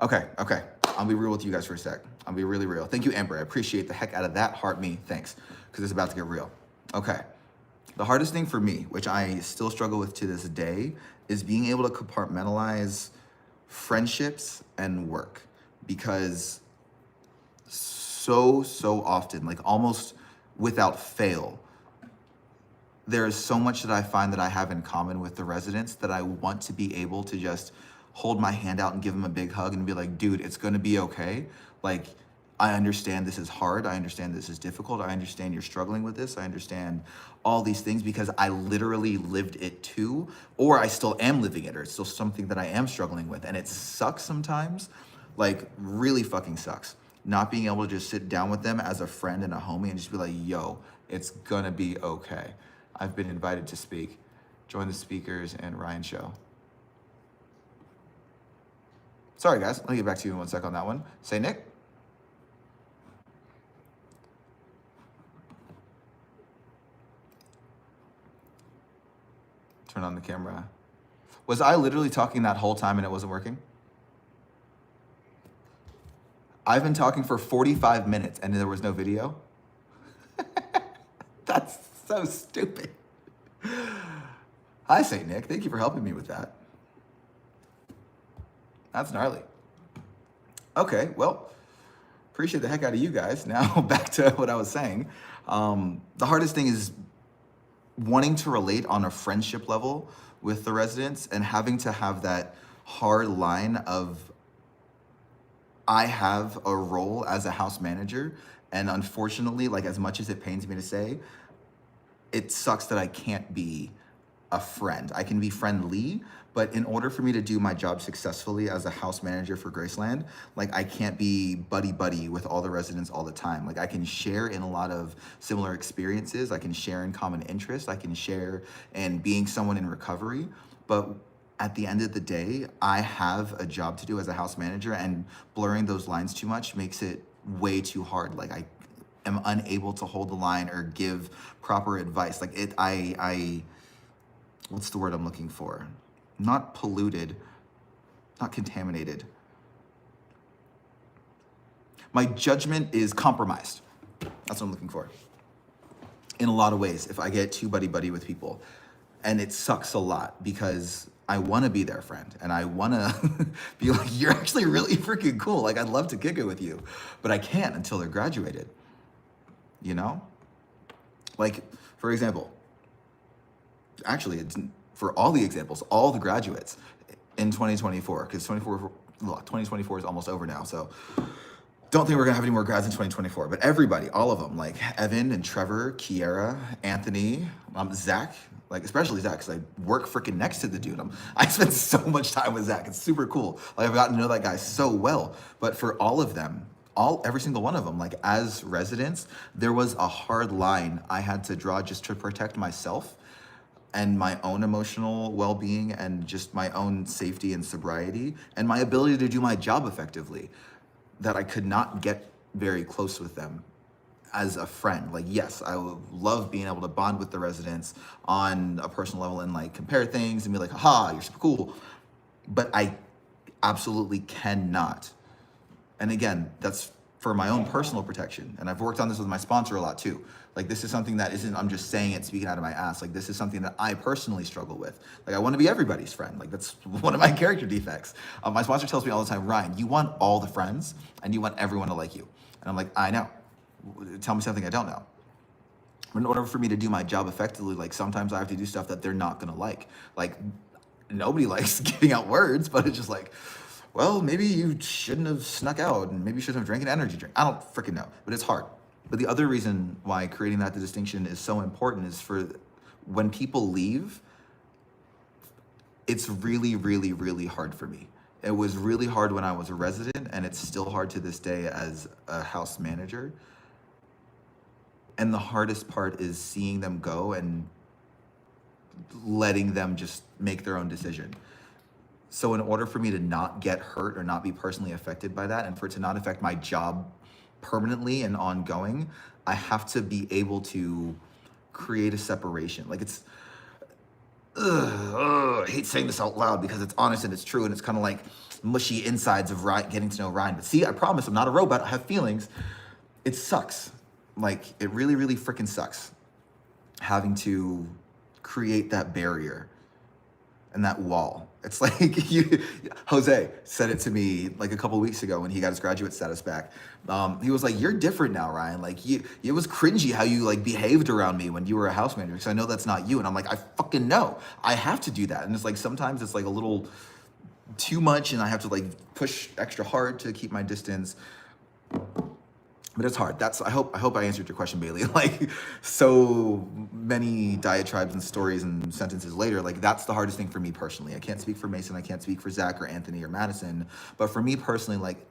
Okay. I'll be real with you guys for a sec. I'll be really real. Thank you, Amber. I appreciate the heck out of that. Heart me. Thanks. Because it's about to get real. Okay. The hardest thing for me, which I still struggle with to this day, is being able to compartmentalize friendships and work. Because so often, like almost without fail, there is so much that I find that I have in common with the residents that I want to be able to just hold my hand out and give them a big hug and be like, dude, it's gonna be okay. Like, I understand this is hard. I understand this is difficult. I understand you're struggling with this. I understand all these things because I literally lived it too, or I still am living it, or it's still something that I am struggling with. And it sucks sometimes, like really fucking sucks. not being able to just sit down with them as a friend and a homie and just be like, yo, it's gonna be okay. I've been invited to speak. Join the speakers and Ryan show. Sorry guys, let me get back to you in 1 sec on that one. Say Nick. Turn on the camera. Was I literally talking that whole time and it wasn't working? I've been talking for 45 minutes and there was no video? That's so stupid. Hi, St. Nick. Thank you for helping me with that. That's gnarly. Okay, well, appreciate the heck out of you guys. Now back to what I was saying. The hardest thing is wanting to relate on a friendship level with the residents and having to have that hard line of, I have a role as a house manager, and unfortunately, like as much as it pains me to say, it sucks that I can't be a friend. I can be friendly, but in order for me to do my job successfully as a house manager for Graceland, like I can't be buddy with all the residents all the time. Like I can share in a lot of similar experiences. I can share in common interests. I can share in being someone in recovery, but at the end of the day, I have a job to do as a house manager, and blurring those lines too much makes it way too hard. Like I am unable to hold the line or give proper advice. Like I what's the word I'm looking for? Not polluted, not contaminated. My judgment is compromised. That's what I'm looking for. In a lot of ways, if I get too buddy with people. And it sucks a lot because I want to be their friend and I want to be like, you're actually really freaking cool. Like I'd love to kick it with you, but I can't until they're graduated, you know? Like, for example, actually, it's for all the examples, all the graduates in 2024, because 2024 is almost over now. So don't think we're gonna have any more grads in 2024, but everybody, all of them, like Evan and Trevor, Kiera, Anthony, Zach, like especially Zach, because I work freaking next to the dude. I spend so much time with Zach. It's super cool. Like I've gotten to know that guy so well. But for all of them, every single one of them, like as residents, there was a hard line I had to draw just to protect myself and my own emotional well-being and just my own safety and sobriety and my ability to do my job effectively, that I could not get very close with them as a friend. Like, yes, I would love being able to bond with the residents on a personal level and like compare things and be like, haha, you're super cool. But I absolutely cannot. And again, that's for my own personal protection. And I've worked on this with my sponsor a lot too. Like this is something that isn't, I'm just saying it, speaking out of my ass. Like this is something that I personally struggle with. Like I want to be everybody's friend. Like that's one of my character defects. My sponsor tells me all the time, Ryan, you want all the friends and you want everyone to like you. And I'm like, I know. Tell me something I don't know. In order for me to do my job effectively, like sometimes I have to do stuff that they're not gonna like. Like nobody likes giving out words, but it's just like, well, maybe you shouldn't have snuck out and maybe you shouldn't have drank an energy drink. I don't freaking know, but it's hard. But the other reason why creating that distinction is so important is for when people leave, it's really, really, really hard for me. It was really hard when I was a resident, and it's still hard to this day as a house manager. And the hardest part is seeing them go and letting them just make their own decision. So in order for me to not get hurt or not be personally affected by that, and for it to not affect my job permanently and ongoing, I have to be able to create a separation. Like it's, I hate saying this out loud because it's honest and it's true, and it's kind of like mushy insides of getting to know Ryan. But see, I promise I'm not a robot. I have feelings. It sucks. Like it really, really freaking sucks having to create that barrier and that wall. It's like Jose said it to me like a couple of weeks ago when he got his graduate status back. He was like, "You're different now, Ryan. Like it was cringy how you like behaved around me when you were a house manager, because I know that's not you." And I'm like, I fucking know. I have to do that. And it's like sometimes it's like a little too much, and I have to like push extra hard to keep my distance. But it's hard. I hope I answered your question, Bailey. Like so many diatribes and stories and sentences later, like that's the hardest thing for me personally. I can't speak for Mason, I can't speak for Zach or Anthony or Madison, but for me personally, like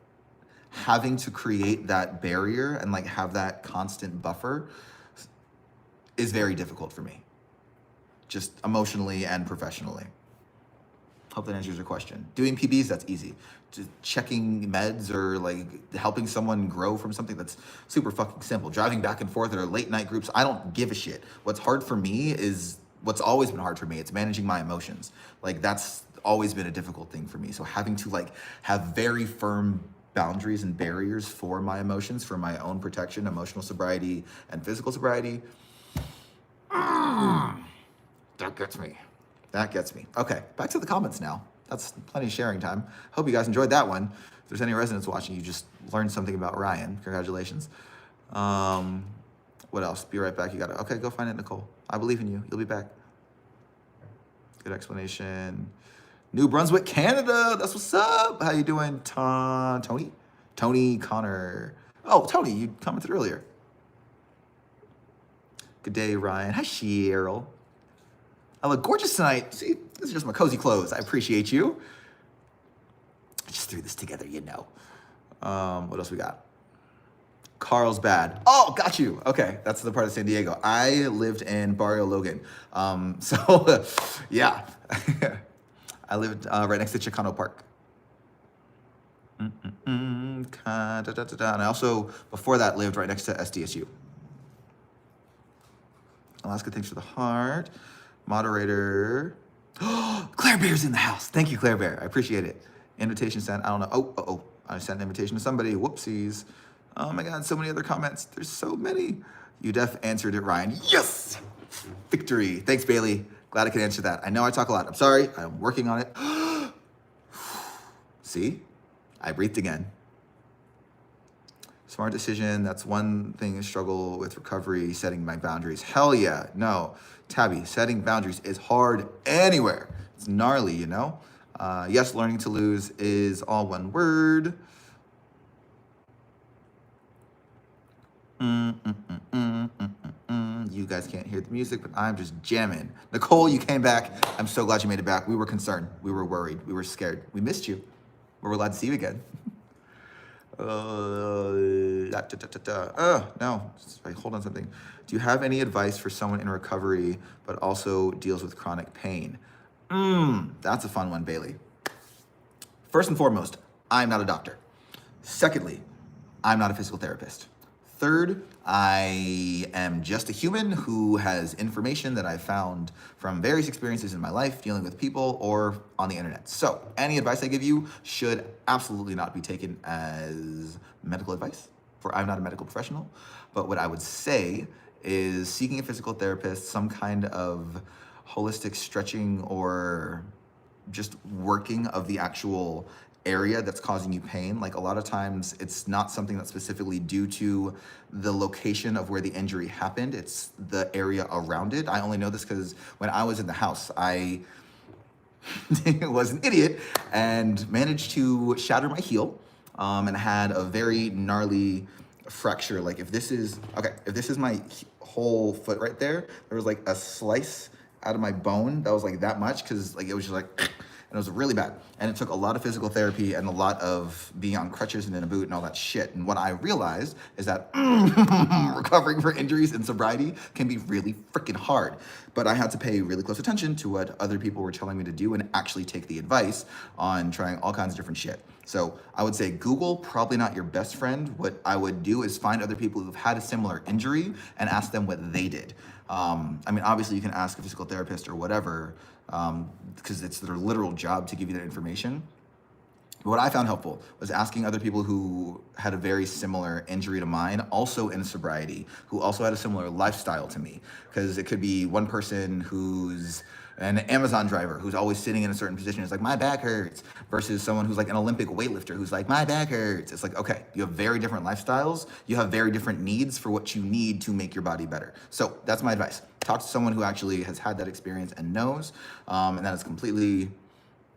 having to create that barrier and like have that constant buffer is very difficult for me, just emotionally and professionally. Hope that answers your question. Doing PBs, that's easy. Just checking meds or like helping someone grow from something, that's super fucking simple. Driving back and forth or late night groups, I don't give a shit. What's hard for me is what's always been hard for me. It's managing my emotions. Like that's always been a difficult thing for me. So having to like have very firm boundaries and barriers for my emotions, for my own protection, emotional sobriety and physical sobriety, that gets me. That gets me. Okay, back to the comments now. That's plenty of sharing time. Hope you guys enjoyed that one. If there's any residents watching, you just learned something about Ryan. Congratulations. What else? Be right back. You got it. Okay, go find it, Nicole. I believe in you. You'll be back. Good explanation. New Brunswick, Canada. That's what's up. How you doing, Tony? Tony Connor. Oh, Tony, you commented earlier. Good day, Ryan. Hi, Cheryl. I look gorgeous tonight. See, this is just my cozy clothes. I appreciate you. I just threw this together, you know. What else we got? Carlsbad. Oh, got you. Okay, that's the part of San Diego. I lived in Barrio Logan. So, yeah. I lived right next to Chicano Park. And I also, before that, lived right next to SDSU. Alaska, thanks for the heart. Moderator. Claire Bear's in the house. Thank you, Claire Bear. I appreciate it. Invitation sent. I don't know. Oh. I sent an invitation to somebody. Whoopsies. Oh my God, so many other comments. There's so many. You def answered it, Ryan. Yes! Victory. Thanks, Bailey. Glad I could answer that. I know I talk a lot. I'm sorry. I'm working on it. See? I breathed again. Smart decision. That's one thing I struggle with recovery, setting my boundaries. Hell yeah. No. Tabby, setting boundaries is hard anywhere. It's gnarly, you know? Yes, learning to lose is all one word. You guys can't hear the music, but I'm just jamming. Nicole, you came back. I'm so glad you made it back. We were concerned. We were worried. We were scared. We missed you. We're glad to see you again. No. Sorry, hold on something. Do you have any advice for someone in recovery, but also deals with chronic pain? That's a fun one, Bailey. First and foremost, I'm not a doctor. Secondly, I'm not a physical therapist. Third, I am just a human who has information that I found from various experiences in my life dealing with people or on the internet. So any advice I give you should absolutely not be taken as medical advice, for I'm not a medical professional. But what I would say is seeking a physical therapist, some kind of holistic stretching or just working of the actual area that's causing you pain. Like a lot of times it's not something that's specifically due to the location of where the injury happened, it's the area around it. I only know this because when I was in the house, I was an idiot and managed to shatter my heel and had a very gnarly fracture. Like if this is my whole foot right there was like a slice out of my bone that was like that much, because like it was just like, and it was really bad. And it took a lot of physical therapy and a lot of being on crutches and in a boot and all that shit. And what I realized is that recovering from injuries and sobriety can be really freaking hard. But I had to pay really close attention to what other people were telling me to do and actually take the advice on trying all kinds of different shit. So I would say Google, probably not your best friend. What I would do is find other people who've had a similar injury and ask them what they did. I mean, obviously you can ask a physical therapist or whatever, because it's their literal job to give you that information. But what I found helpful was asking other people who had a very similar injury to mine, also in sobriety, who also had a similar lifestyle to me. Because it could be one person who's an Amazon driver who's always sitting in a certain position. It's like, my back hurts, versus someone who's like an Olympic weightlifter who's like, my back hurts. It's like, okay, you have very different lifestyles. You have very different needs for what you need to make your body better. So that's my advice. Talk to someone who actually has had that experience and knows, and that is completely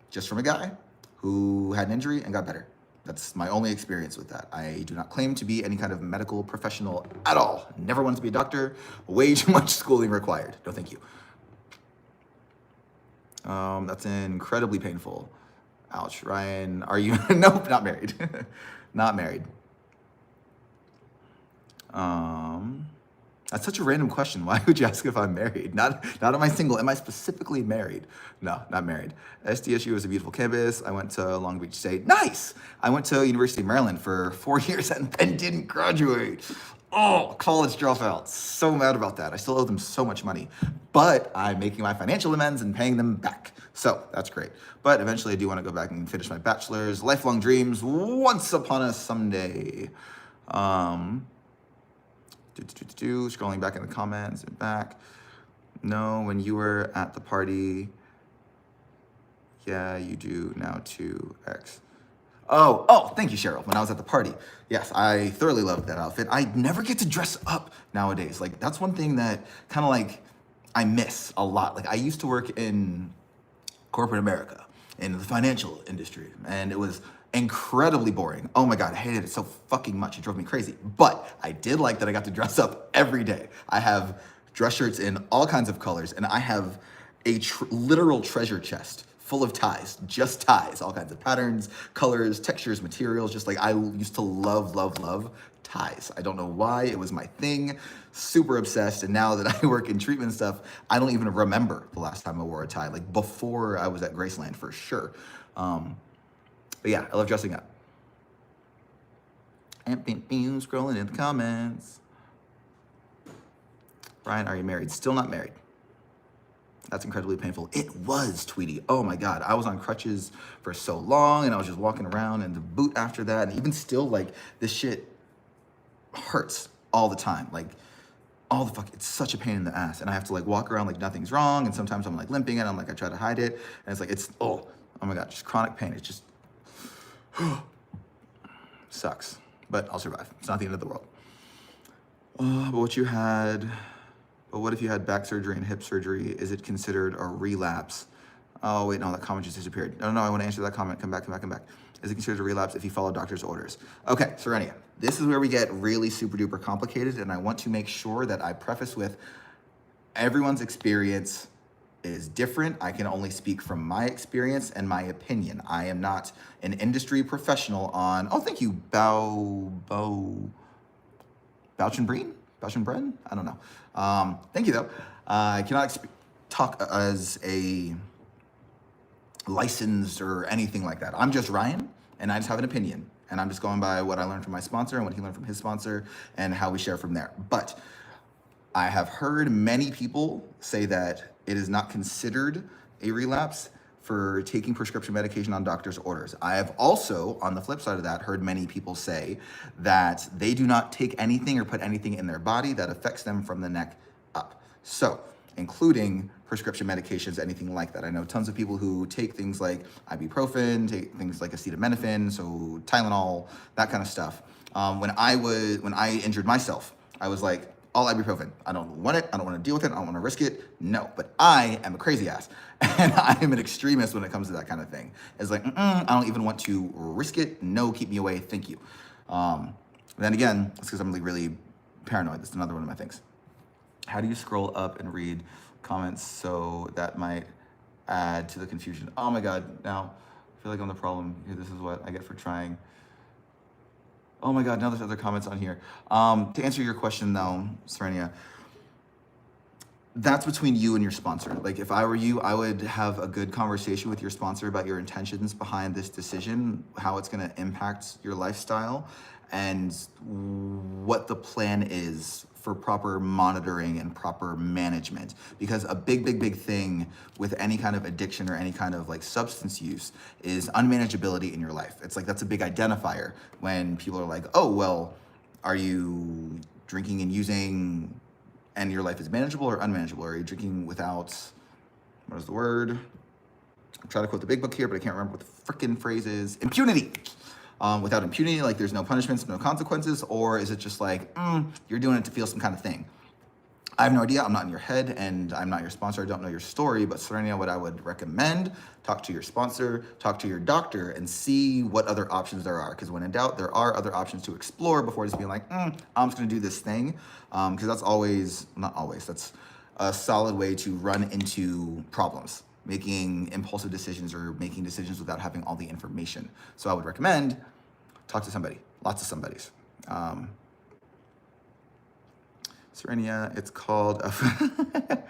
just from a guy who had an injury and got better. That's my only experience with that. I do not claim to be any kind of medical professional at all. Never wanted to be a doctor. Way too much schooling required. No, thank you. That's incredibly painful. Ouch. Ryan, are you? Nope, not married. Not married. That's such a random question. Why would you ask if I'm married? Not am I single? Am I specifically married? No, not married. SDSU was a beautiful campus. I went to Long Beach State. Nice! I went to University of Maryland for 4 years and then didn't graduate. Oh, college dropout. So mad about that. I still owe them so much money. But I'm making my financial amends and paying them back. So that's great. But eventually I do want to go back and finish my bachelor's. Lifelong dreams once upon a someday. Scrolling back in the comments and back. No, when you were at the party. Yeah, you do now too, X. Oh, thank you, Cheryl. When I was at the party. Yes, I thoroughly loved that outfit. I never get to dress up nowadays. Like, that's one thing that kind of like I miss a lot. Like, I used to work in corporate America, in the financial industry, and it was incredibly boring. Oh my God, I hated it so fucking much. It drove me crazy. But I did like that I got to dress up every day. I have dress shirts in all kinds of colors, and I have a literal treasure chest full of ties, just ties, all kinds of patterns, colors, textures, materials. Just like I used to love ties. I don't know why, it was my thing, super obsessed. And now that I work in treatment stuff, I don't even remember the last time I wore a tie, like before I was at Graceland for sure. But yeah, I love dressing up. And scrolling in the comments. Brian, are you married? Still not married. That's incredibly painful. It was, Tweety. Oh my God. I was on crutches for so long and I was just walking around in the boot after that. And even still, like, this shit hurts all the time. Like, it's such a pain in the ass. And I have to like walk around like nothing's wrong. And sometimes I'm like limping and I'm like, I try to hide it. And it's like, oh my God, just chronic pain. It's just, sucks, but I'll survive. It's not the end of the world. But what if you had back surgery and hip surgery? Is it considered a relapse? Oh, wait, no, that comment just disappeared. No, I want to answer that comment. Come back. Is it considered a relapse if you follow doctor's orders? Okay, Serenia, this is where we get really super duper complicated, and I want to make sure that I preface with everyone's experience is different. I can only speak from my experience and my opinion. I am not an industry professional on, thank you, Bouchenbreen? I don't know. Thank you though. I cannot talk as a licensed or anything like that. I'm just Ryan and I just have an opinion and I'm just going by what I learned from my sponsor and what he learned from his sponsor and how we share from there. But I have heard many people say that it is not considered a relapse for taking prescription medication on doctor's orders. I have also, on the flip side of that, heard many people say that they do not take anything or put anything in their body that affects them from the neck up. So, including prescription medications, anything like that. I know tons of people who take things like ibuprofen, take things like acetaminophen, so Tylenol, that kind of stuff. When I injured myself, I was like, all ibuprofen. I don't want it. I don't want to deal with it. I don't want to risk it. No, but I am a crazy ass. And I am an extremist when it comes to that kind of thing. It's like, I don't even want to risk it. No, keep me away. Thank you. Then again, it's because I'm really paranoid. That's another one of my things. How do you scroll up and read comments so that might add to the confusion? Oh my God. Now I feel like I'm the problem here. This is what I get for trying. Oh my God, now there's other comments on here. To answer your question though, Serenia, that's between you and your sponsor. Like if I were you, I would have a good conversation with your sponsor about your intentions behind this decision, how it's gonna impact your lifestyle, and what the plan is for proper monitoring and proper management. Because a big thing with any kind of addiction or any kind of like substance use is unmanageability in your life. It's like, that's a big identifier when people are like, oh, well, are you drinking and using and your life is manageable or unmanageable? Or are you drinking without, what is the word? I'm trying to quote the big book here, but I can't remember what the frickin' phrase is. Impunity. Without impunity, like there's no punishments, no consequences, or is it just like, you're doing it to feel some kind of thing? I have no idea. I'm not in your head and I'm not your sponsor. I don't know your story, but Serenia, what I would recommend, talk to your sponsor, talk to your doctor and see what other options there are. Because when in doubt, there are other options to explore before just being like, I'm just gonna do this thing. Because that's not always, that's a solid way to run into problems, making impulsive decisions or making decisions without having all the information. So I would recommend talk to somebody. Lots of somebodies. Serenia, it's called, that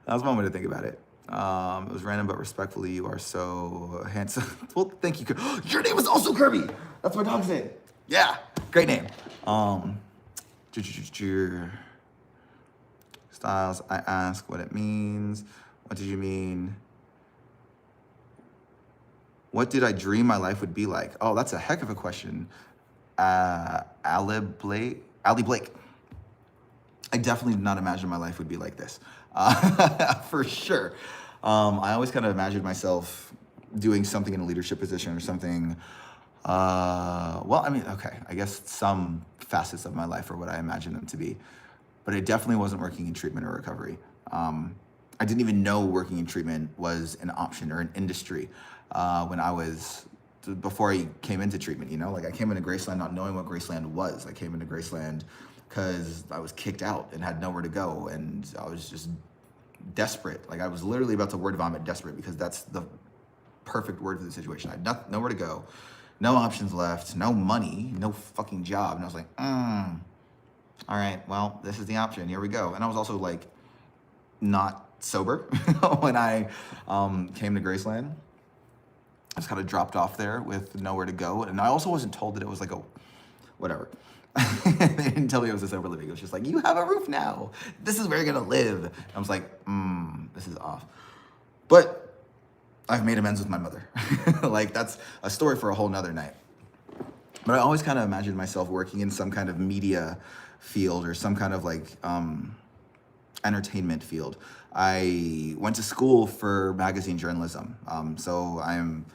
was one way to think about it. It was random but respectfully, you are so handsome. Well, thank you. Your name is also Kirby. That's my dog's name. Yeah, great name. Styles, I ask what it means. What did you mean? What did I dream my life would be like? Oh, that's a heck of a question. Ali Blake. I definitely did not imagine my life would be like this, for sure. I always kind of imagined myself doing something in a leadership position or something. Well, I mean, okay, I guess some facets of my life are what I imagined them to be, but it definitely wasn't working in treatment or recovery. I didn't even know working in treatment was an option or an industry before I came into treatment, you know? Like I came into Graceland not knowing what Graceland was. I came into Graceland because I was kicked out and had nowhere to go, and I was just desperate. Like I was literally about to word vomit desperate, because that's the perfect word for the situation. I had nowhere to go, no options left, no money, no fucking job. And I was like, all right, well, this is the option, here we go. And I was also like not sober when I came to Graceland. I just kind of dropped off there with nowhere to go. And I also wasn't told that it was like a, whatever. They didn't tell me it was a sober living. It was just like, you have a roof now. This is where you're gonna live. And I was like, this is off. But I've made amends with my mother. Like that's a story for a whole nother night. But I always kind of imagined myself working in some kind of media field or some kind of like entertainment field. I went to school for magazine journalism. So I'm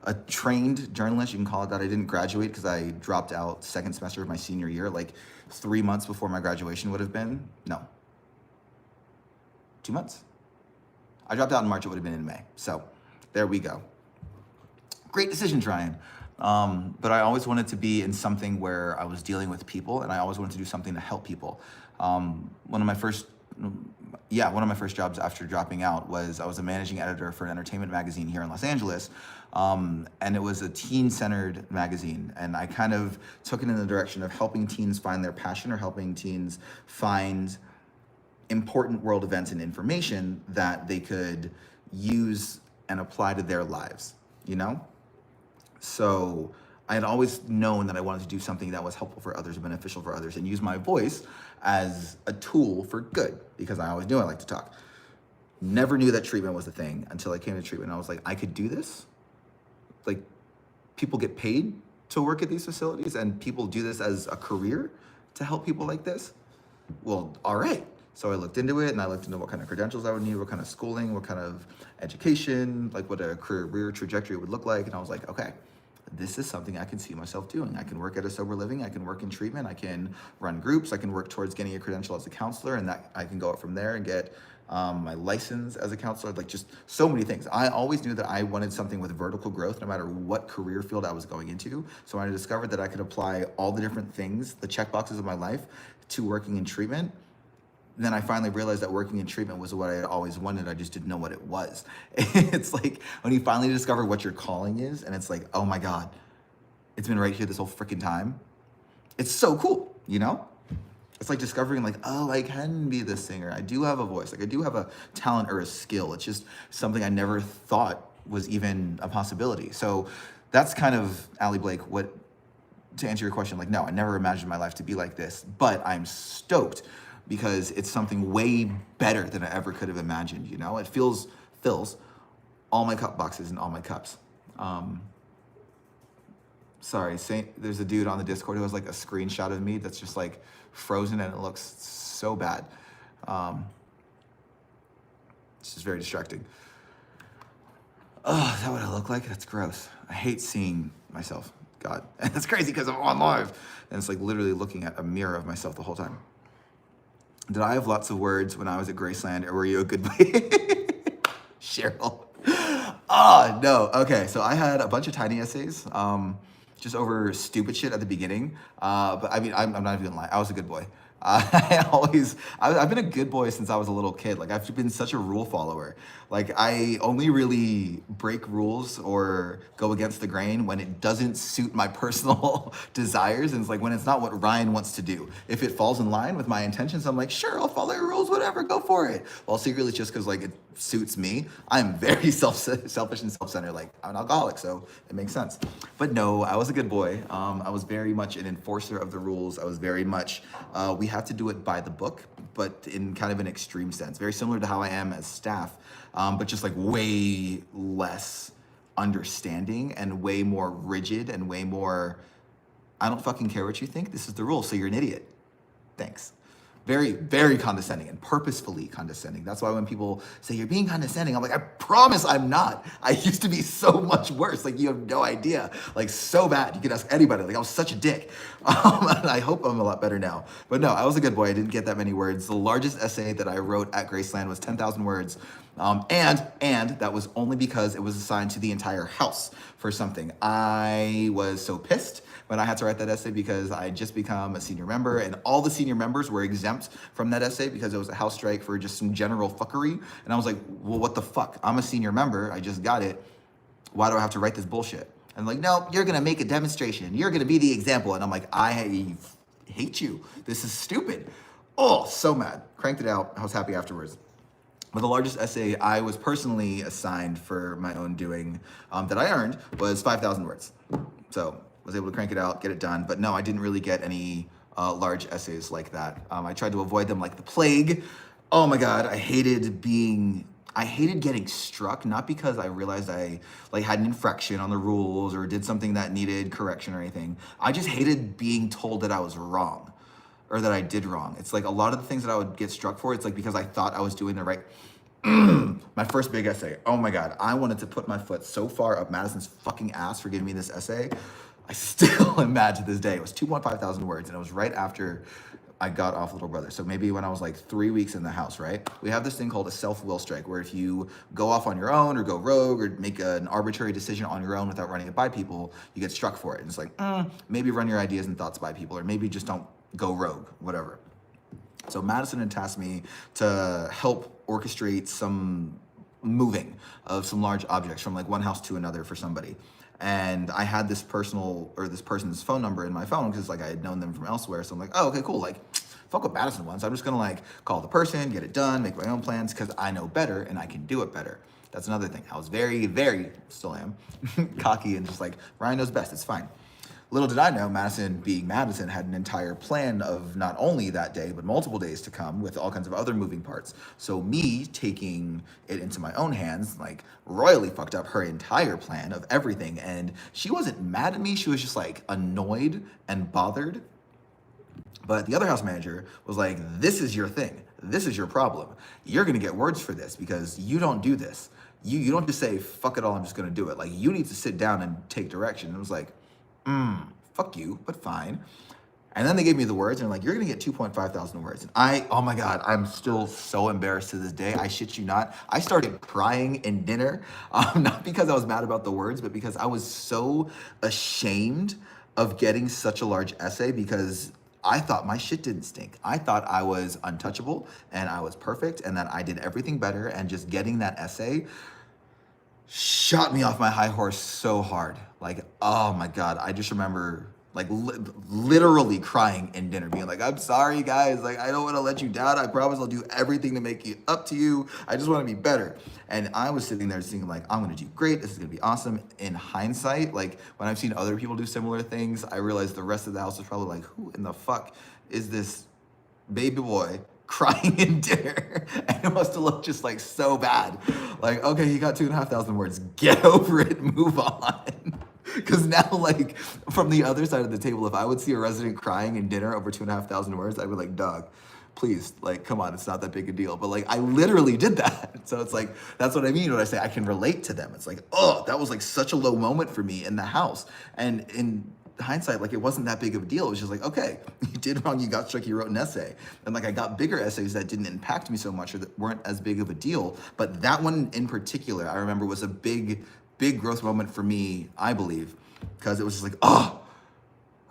a trained journalist, you can call it that. I didn't graduate because I dropped out second semester of my senior year, like 3 months before my graduation would have been. No, 2 months. I dropped out in March, it would have been in May. So there we go. Great decision, trying. But I always wanted to be in something where I was dealing with people, and I always wanted to do something to help people. One of my first jobs after dropping out was I was a managing editor for an entertainment magazine here in Los Angeles. And it was a teen-centered magazine. And I kind of took it in the direction of helping teens find their passion, or helping teens find important world events and information that they could use and apply to their lives, you know? So I had always known that I wanted to do something that was helpful for others, beneficial for others, and use my voice as a tool for good, because I always knew I liked to talk. Never knew that treatment was the thing until I came to treatment. I was like, I could do this? Like, people get paid to work at these facilities, and people do this as a career to help people like this? Well, all right. So I looked into it, and I looked into what kind of credentials I would need, what kind of schooling, what kind of education, like what a career trajectory would look like. And I was like, okay, this is something I can see myself doing. I can work at a sober living, I can work in treatment, I can run groups, I can work towards getting a credential as a counselor, and that I can go up from there and get my license as a counselor, like just so many things. I always knew that I wanted something with vertical growth no matter what career field I was going into. So when I discovered that I could apply all the different things, the check boxes of my life, to working in treatment, then I finally realized that working in treatment was what I had always wanted. I just didn't know what it was. It's like when you finally discover what your calling is, and it's like, oh my God, it's been right here this whole freaking time. It's so cool, you know? It's like discovering like, oh, I can be this singer. I do have a voice. Like I do have a talent or a skill. It's just something I never thought was even a possibility. So that's kind of Ali Blake, to answer your question, like, no, I never imagined my life to be like this, but I'm stoked because it's something way better than I ever could have imagined, you know? It fills all my cup boxes and all my cups. There's a dude on the Discord who has like a screenshot of me that's just like frozen, and it looks so bad. It's just very distracting. Oh, is that what I look like? That's gross. I hate seeing myself. God, and it's crazy because I'm on live, and it's like literally looking at a mirror of myself the whole time. Did I have lots of words when I was at Graceland, or were you a good boy? Cheryl. Oh, no. Okay, so I had a bunch of tiny essays, just over stupid shit at the beginning. But I mean, I'm not even gonna lie. I was a good boy. I've been a good boy since I was a little kid. Like I've been such a rule follower. Like I only really break rules or go against the grain when it doesn't suit my personal desires. And it's like when it's not what Ryan wants to do. If it falls in line with my intentions, I'm like, sure, I'll follow your rules, whatever, go for it. Well, secretly it's just because like it suits me. I'm very selfish and self-centered. Like I'm an alcoholic, so it makes sense. But no, I was a good boy. I was very much an enforcer of the rules. I was very much, we have to do it by the book, but in kind of an extreme sense, very similar to how I am as staff, but just like way less understanding and way more rigid and way more, I don't fucking care what you think. This is the rule, so you're an idiot. Thanks. Very, very condescending and purposefully condescending. That's why when people say you're being condescending, I'm like, I promise I'm not. I used to be so much worse. Like you have no idea. Like so bad. You could ask anybody. Like I was such a dick. And I hope I'm a lot better now. But no, I was a good boy. I didn't get that many words. The largest essay that I wrote at Graceland was 10,000 words. And that was only because it was assigned to the entire house for something. I was so pissed when I had to write that essay because I had just become a senior member and all the senior members were exempt from that essay because it was a house strike for just some general fuckery. And I was like, well, what the fuck? I'm a senior member. I just got it. Why do I have to write this bullshit? And like, no, you're going to make a demonstration. You're going to be the example. And I'm like, I hate you. This is stupid. Oh, so mad. Cranked it out. I was happy afterwards. But the largest essay I was personally assigned for my own doing that I earned was 5,000 words. So was able to crank it out, get it done. But no, I didn't really get any large essays like that. I tried to avoid them like the plague. Oh my God, I hated getting struck, not because I realized I like had an infraction on the rules or did something that needed correction or anything. I just hated being told that I was wrong or that I did wrong. It's like a lot of the things that I would get struck for, it's like because I thought I was doing the right. My first big essay. Oh my God, I wanted to put my foot so far up Madison's fucking ass for giving me this essay. I still am mad to this day. It was 2.5 thousand words and it was right after I got off Little Brother. So maybe when I was like 3 weeks in the house, right? We have this thing called a self-will strike where if you go off on your own or go rogue or make an arbitrary decision on your own without running it by people, you get struck for it. And it's like, maybe run your ideas and thoughts by people or maybe just don't go rogue, whatever. So Madison had tasked me to help orchestrate some moving of some large objects from like one house to another for somebody. And I had this person's phone number in my phone because like I had known them from elsewhere. So I'm like, oh, okay, cool. Like, fuck what Madison wants. I'm just gonna like call the person, get it done, make my own plans because I know better and I can do it better. That's another thing. I was very, very, still am, cocky and just like, Ryan knows best, it's fine. Little did I know, Madison, being Madison, had an entire plan of not only that day, but multiple days to come with all kinds of other moving parts. So me taking it into my own hands, like royally fucked up her entire plan of everything. And she wasn't mad at me. She was just like annoyed and bothered. But the other house manager was like, this is your thing. This is your problem. You're going to get words for this because you don't do this. You don't just say, fuck it all, I'm just going to do it. Like you need to sit down and take direction. And it was like, fuck you, but fine. And then they gave me the words and like, you're gonna get 2.5 thousand words. And oh my God, I'm still so embarrassed to this day. I shit you not. I started crying in dinner, not because I was mad about the words, but because I was so ashamed of getting such a large essay because I thought my shit didn't stink. I thought I was untouchable and I was perfect and that I did everything better, and just getting that essay shot me off my high horse so hard. Like, oh my God, I just remember like literally crying in dinner, being like, I'm sorry guys, like I don't want to let you down. I promise I'll do everything to make it up to you. I just want to be better. And I was sitting there thinking like, I'm gonna do great. This is gonna be awesome. In hindsight, like when I've seen other people do similar things, I realized the rest of the house was probably like, who in the fuck is this baby boy crying in dinner? And it must have looked just like so bad. Like, okay, he got 2,500 words. Get over it, move on. Because now, like, from the other side of the table, if I would see a resident crying in dinner over 2,500 words, I'd be like, dog, please, like, come on, it's not that big a deal. But like, I literally did that. So it's like, that's what I mean when I say I can relate to them. It's like, oh, that was like such a low moment for me in the house. And in hindsight, like it wasn't that big of a deal. It was just like, okay, you did wrong, you got struck, you wrote an essay. And like I got bigger essays that didn't impact me so much or that weren't as big of a deal. But that one in particular, I remember was a big growth moment for me, I believe, because it was just like, oh,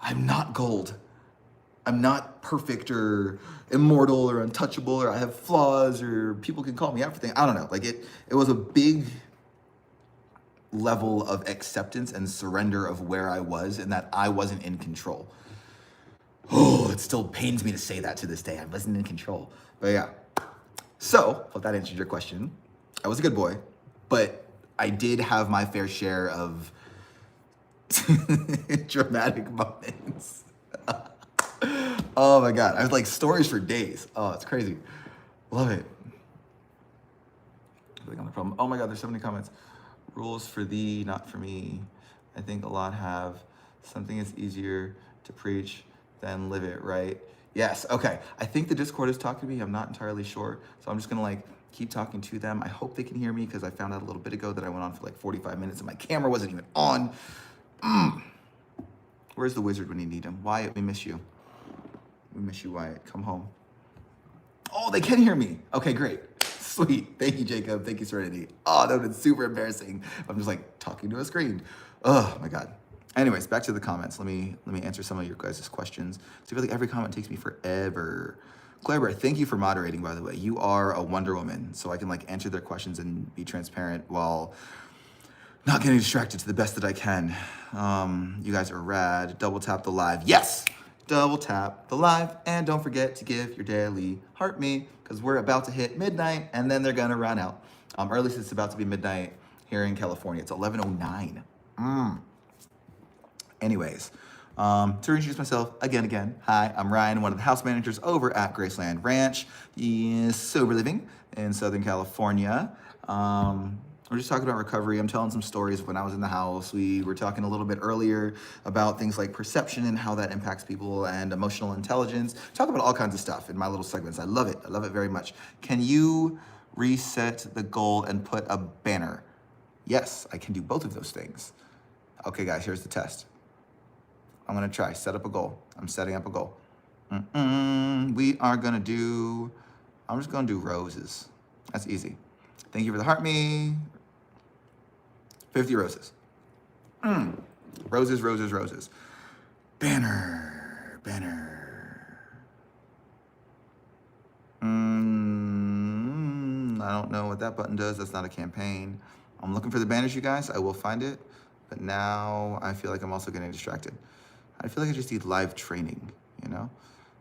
I'm not gold. I'm not perfect or immortal or untouchable or I have flaws or people can call me out for things. I don't know. Like it was a big level of acceptance and surrender of where I was and that I wasn't in control. Oh, it still pains me to say that to this day. I wasn't in control. But yeah. So, hope that answered your question. I was a good boy, but I did have my fair share of dramatic moments. Oh my God. I was like stories for days. Oh, it's crazy. Love it. Click on the problem. Oh my God, there's so many comments. Rules for thee, not for me. I think a lot have. Something is easier to preach than live it, right? Yes, okay. I think the Discord is talking to me. I'm not entirely sure. So I'm just gonna like keep talking to them. I hope they can hear me because I found out a little bit ago that I went on for like 45 minutes and my camera wasn't even on. Where's the wizard when you need him? Wyatt, we miss you. We miss you, Wyatt. Come home. Oh, they can hear me. Okay, great. Sweet. Thank you, Jacob. Thank you, Serenity. Oh, that would have been super embarrassing. I'm just like talking to a screen. Oh my God. Anyways, back to the comments. Let me answer some of your guys' questions. So I feel like every comment takes me forever. Claire, thank you for moderating, by the way. You are a Wonder Woman, so I can like answer their questions and be transparent while not getting distracted to the best that I can. You guys are rad. Double tap the live. Yes! Double tap the live. And don't forget to give your daily heart me, because we're about to hit midnight and then they're gonna run out. Or at least it's about to be midnight here in California. It's 11:09. Anyways, to introduce myself again, hi, I'm Ryan, one of the house managers over at Graceland Ranch, Sober Living in Southern California. We're just talking about recovery. I'm telling some stories of when I was in the house. We were talking a little bit earlier about things like perception and how that impacts people and emotional intelligence. Talk about all kinds of stuff in my little segments. I love it. I love it very much. Can you reset the goal and put a banner? Yes, I can do both of those things. Okay, guys, here's the test. I'm gonna try, set up a goal. I'm setting up a goal. We are gonna do, I'm just gonna do roses. That's easy. Thank you for the heart me. 50 roses. Roses, roses, roses. Banner, banner. I don't know what that button does. That's not a campaign. I'm looking for the banners, you guys. I will find it. But now I feel like I'm also getting distracted. I feel like I just need live training, you know?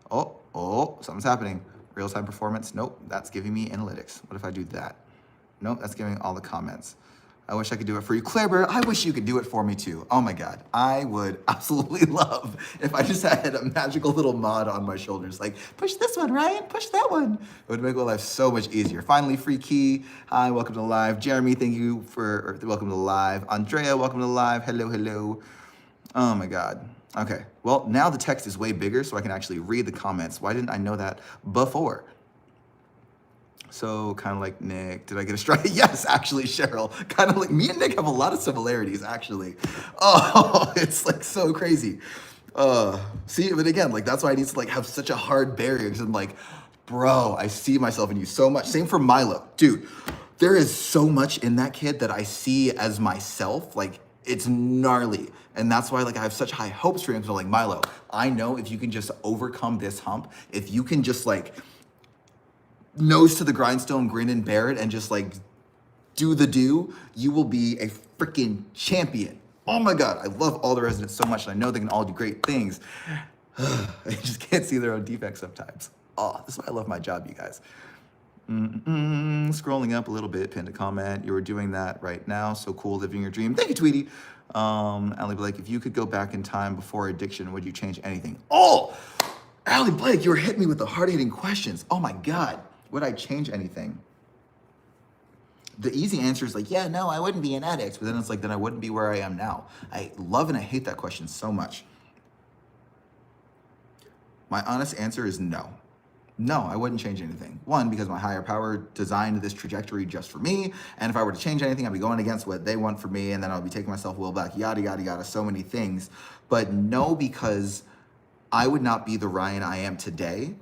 Oh, something's happening. Real-time performance. Nope, that's giving me analytics. What if I do that? Nope, that's giving all the comments. I wish I could do it for you. Claire, I wish you could do it for me too. Oh my God, I would absolutely love if I just had a magical little mod on my shoulders. Like, push this one, Ryan, push that one. It would make my life so much easier. Finally, free key. Hi, welcome to the live. Jeremy, thank you for, welcome to the live. Andrea, welcome to the live. Hello, hello. Oh my God. Okay, well, now the text is way bigger so I can actually read the comments. Why didn't I know that before? So kind of like Nick, did I get a strike? Yes, actually, Cheryl. Kind of like me and Nick have a lot of similarities, actually. Oh, it's like so crazy. See, but again, like that's why I need to like have such a hard barrier because I'm like, bro, I see myself in you so much. Same for Milo, dude. There is so much in that kid that I see as myself. Like it's gnarly. And that's why like I have such high hopes for him. So like Milo, I know if you can just overcome this hump, if you can just like nose to the grindstone, grin and bear it, and just like do, you will be a freaking champion. Oh my God, I love all the residents so much, and I know they can all do great things. They just can't see their own defects sometimes. Oh, this is why I love my job, you guys. Scrolling up a little bit, pinned a comment. You were doing that right now. So cool, living your dream. Thank you, Tweety. Allie Blake, if you could go back in time before addiction, would you change anything? Oh, Allie Blake, you were hitting me with the hard-hitting questions. Oh my God, would I change anything? The easy answer is like, yeah, no, I wouldn't be an addict. But then it's like, then I wouldn't be where I am now. I love and I hate that question so much. My honest answer is no. No, I wouldn't change anything. One, because my higher power designed this trajectory just for me. And if I were to change anything, I'd be going against what they want for me. And then I'll be taking my self-will back, yada, yada, yada, so many things. But no, because I would not be the Ryan I am today.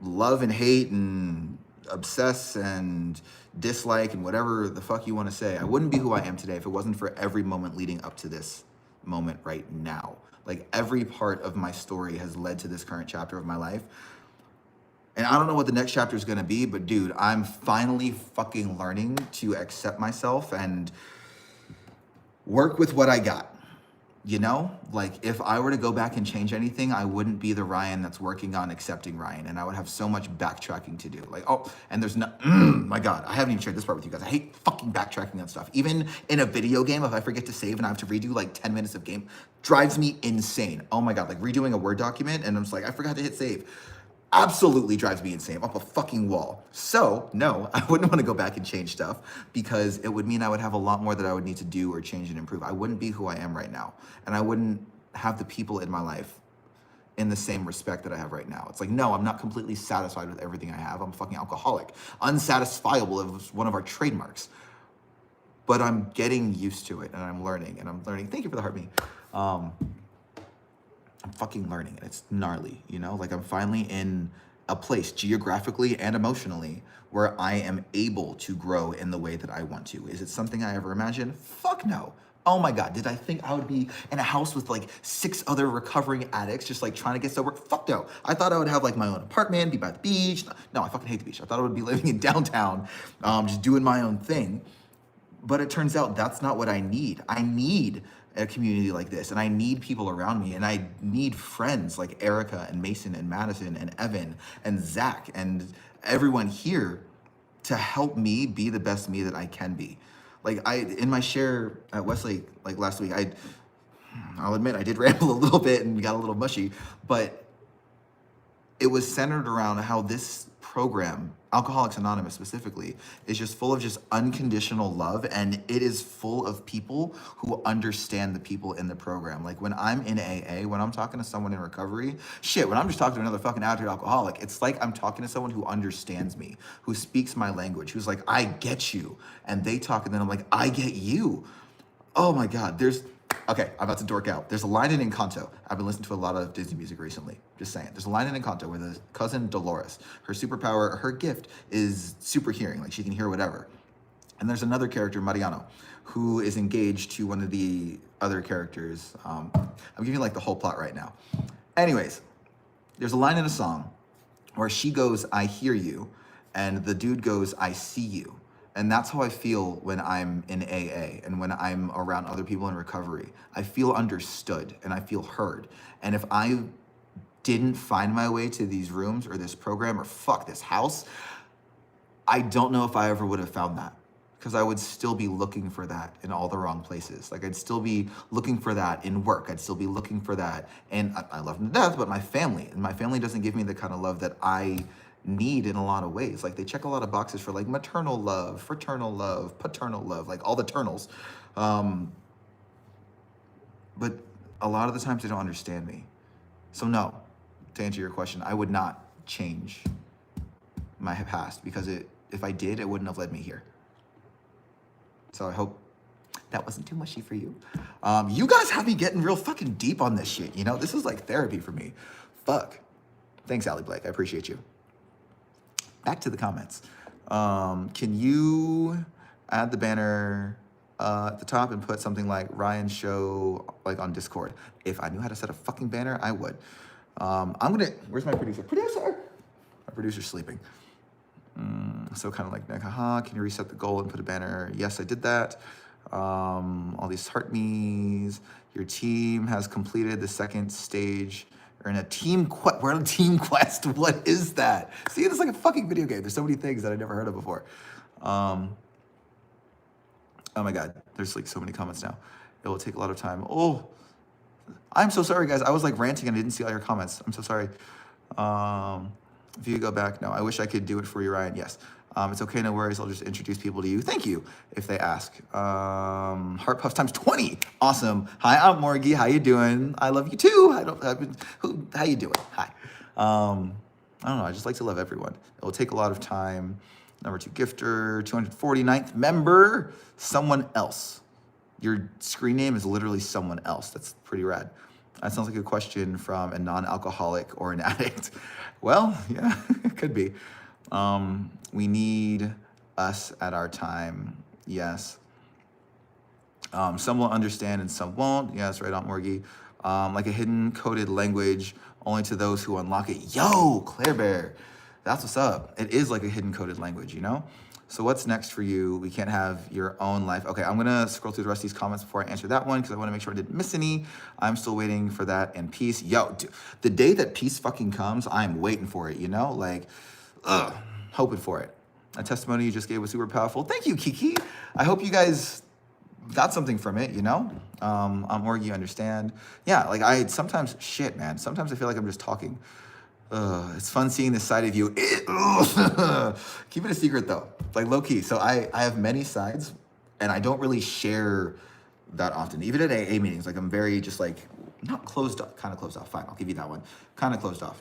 Love and hate and obsess and dislike and whatever the fuck you want to say. I wouldn't be who I am today if it wasn't for every moment leading up to this moment right now. Like every part of my story has led to this current chapter of my life. And I don't know what the next chapter is going to be, but dude, I'm finally fucking learning to accept myself and work with what I got. You know, like if I were to go back and change anything, I wouldn't be the Ryan that's working on accepting Ryan. And I would have so much backtracking to do. Like, oh, and there's no, my God, I haven't even shared this part with you guys. I hate fucking backtracking on stuff. Even in a video game, if I forget to save and I have to redo like 10 minutes of game, drives me insane. Oh my God, like redoing a Word document and I'm just like, I forgot to hit save. Absolutely drives me insane, up a fucking wall. So no, I wouldn't want to go back and change stuff because it would mean I would have a lot more that I would need to do or change and improve. I wouldn't be who I am right now. And I wouldn't have the people in my life in the same respect that I have right now. It's like, no, I'm not completely satisfied with everything I have. I'm a fucking alcoholic. Unsatisfiable is one of our trademarks. But I'm getting used to it and I'm learning. Thank you for the heart me. I'm fucking learning and it's gnarly, you know? Like I'm finally in a place geographically and emotionally where I am able to grow in the way that I want to. Is it something I ever imagined? Fuck no. Oh my God, did I think I would be in a house with like 6 other recovering addicts just like trying to get sober? Fuck no. I thought I would have like my own apartment, be by the beach. No, I fucking hate the beach. I thought I would be living in downtown, just doing my own thing. But it turns out that's not what I need. I need a community like this, and I need people around me, and I need friends like Erica and Mason and Madison and Evan and Zach and everyone here to help me be the best me that I can be. Like in my share at Westlake, like last week, I'll admit I did ramble a little bit and got a little mushy, but it was centered around how this program, Alcoholics Anonymous specifically, is just full of just unconditional love, and it is full of people who understand the people in the program. Like when I'm in AA, when I'm talking to someone in recovery, when I'm just talking to another fucking out here alcoholic, it's like I'm talking to someone who understands me, who speaks my language, who's like, I get you. And they talk, and then I'm like, I get you. Oh my God, okay, I'm about to dork out. There's a line in Encanto. I've been listening to a lot of Disney music recently. Just saying. There's a line in Encanto where the cousin Dolores, her superpower, her gift is super hearing. Like she can hear whatever. And there's another character, Mariano, who is engaged to one of the other characters. I'm giving like the whole plot right now. Anyways, there's a line in a song where she goes, I hear you. And the dude goes, I see you. And that's how I feel when I'm in AA and when I'm around other people in recovery. I feel understood and I feel heard. And if I didn't find my way to these rooms or this program or this house, I don't know if I ever would have found that, because I would still be looking for that in all the wrong places. Like I'd still be looking for that in work. I'd still be looking for that. And I love them to death, but my family doesn't give me the kind of love that I need in a lot of ways. Like they check a lot of boxes for like maternal love, fraternal love, paternal love, like all the ternals. But a lot of the times they don't understand me. So no, to answer your question, I would not change my past, because if I did, it wouldn't have led me here. So I hope that wasn't too mushy for you. You guys have me getting real fucking deep on this shit. You know, this is like therapy for me. Fuck. Thanks, Allie Blake. I appreciate you. Back to the comments. Can you add the banner at the top and put something like Ryan's show like on Discord? If I knew how to set a fucking banner, I would. Where's my producer? My producer's sleeping. So kind of like, can you reset the goal and put a banner? Yes, I did that. All these heart me's. Your team has completed the second stage. We're in a team quest. We're on a team quest. What is that? See, it's like a fucking video game. There's so many things that I never heard of before. Oh my God, there's like so many comments now. It will take a lot of time. Oh, I'm so sorry, guys. I was like ranting and I didn't see all your comments. I'm so sorry. If you go back, no, I wish I could do it for you, Ryan. Yes. It's okay, no worries. I'll just introduce people to you. Thank you, if they ask. Heart Puffs times 20. Awesome. Hi, I'm Morgie. How you doing? I love you too. How you doing? Hi. I don't know. I just like to love everyone. It will take a lot of time. Number 2 gifter, 249th member, someone else. Your screen name is literally someone else. That's pretty rad. That sounds like a question from a non-alcoholic or an addict. Well, yeah, it could be. We need us at our time. Yes. Some will understand and some won't. Yes, right on, Morgie. like a hidden coded language only to those who unlock it. Yo, Claire Bear, that's what's up. It is like a hidden coded language, you know? So what's next for you? We can't have your own life. Okay, I'm gonna scroll through the rest of these comments before I answer that one because I wanna make sure I didn't miss any. I'm still waiting for that and peace. Yo, dude, the day that peace fucking comes, I'm waiting for it, you know? Like, hoping for it. A testimony you just gave was super powerful. Thank you, Kiki. I hope you guys got something from it, you know? I'm more you understand. Yeah, like sometimes I feel like I'm just talking. It's fun seeing this side of you. Keep it a secret though, like low key. So I have many sides and I don't really share that often. Even at AA meetings, like I'm very just like, not closed off, kind of closed off. Fine, I'll give you that one. Kind of closed off.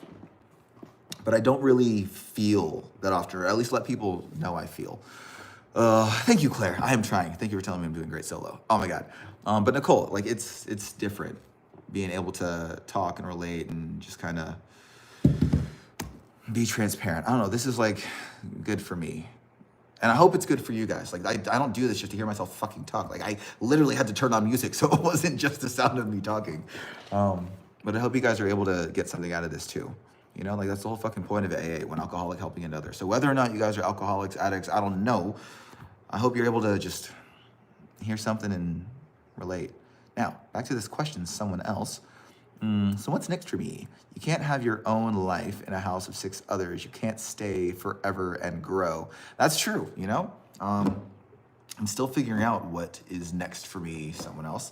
But I don't really feel that often, or at least let people know I feel. Thank you, Claire. I am trying. Thank you for telling me I'm doing great solo. Oh my God. But Nicole, like it's different being able to talk and relate and just kind of be transparent. I don't know. This is like good for me. And I hope it's good for you guys. Like I don't do this just to hear myself fucking talk. Like I literally had to turn on music, so it wasn't just the sound of me talking. But I hope you guys are able to get something out of this too. You know, like that's the whole fucking point of AA, one alcoholic helping another. So whether or not you guys are alcoholics, addicts, I don't know. I hope you're able to just hear something and relate. Now, back to this question, someone else. So what's next for me? You can't have your own life in a house of 6 others. You can't stay forever and grow. That's true, you know? I'm still figuring out what is next for me, someone else.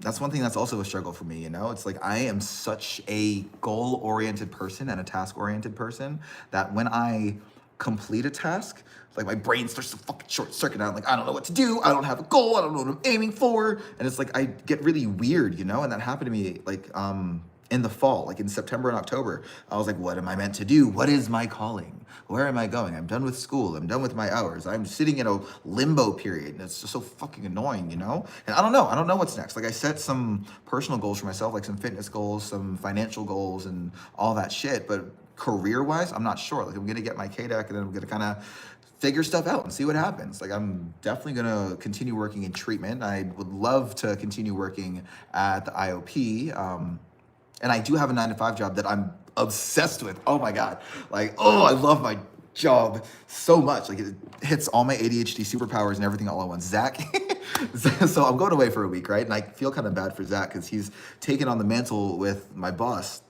That's one thing that's also a struggle for me, you know? It's like I am such a goal-oriented person and a task-oriented person that when I complete a task, like my brain starts to fucking short circuit out. Like, I don't know what to do. I don't have a goal. I don't know what I'm aiming for. And it's like, I get really weird, you know? And that happened to me like in the fall, like in September and October. I was like, what am I meant to do? What is my calling? Where am I going? I'm done with school. I'm done with my hours. I'm sitting in a limbo period. And it's just so fucking annoying, you know? And I don't know what's next. Like I set some personal goals for myself, like some fitness goals, some financial goals and all that shit. But career-wise, I'm not sure. Like I'm gonna get my KDAC and then I'm gonna kind of figure stuff out and see what happens. Like I'm definitely gonna continue working in treatment. I would love to continue working at the IOP. And I do have a 9-to-5 job that I'm obsessed with. Oh my God. Like, oh, I love my job so much. Like it hits all my ADHD superpowers and everything all at once. Zach, so I'm going away for a week, right? And I feel kind of bad for Zach because he's taken on the mantle with my boss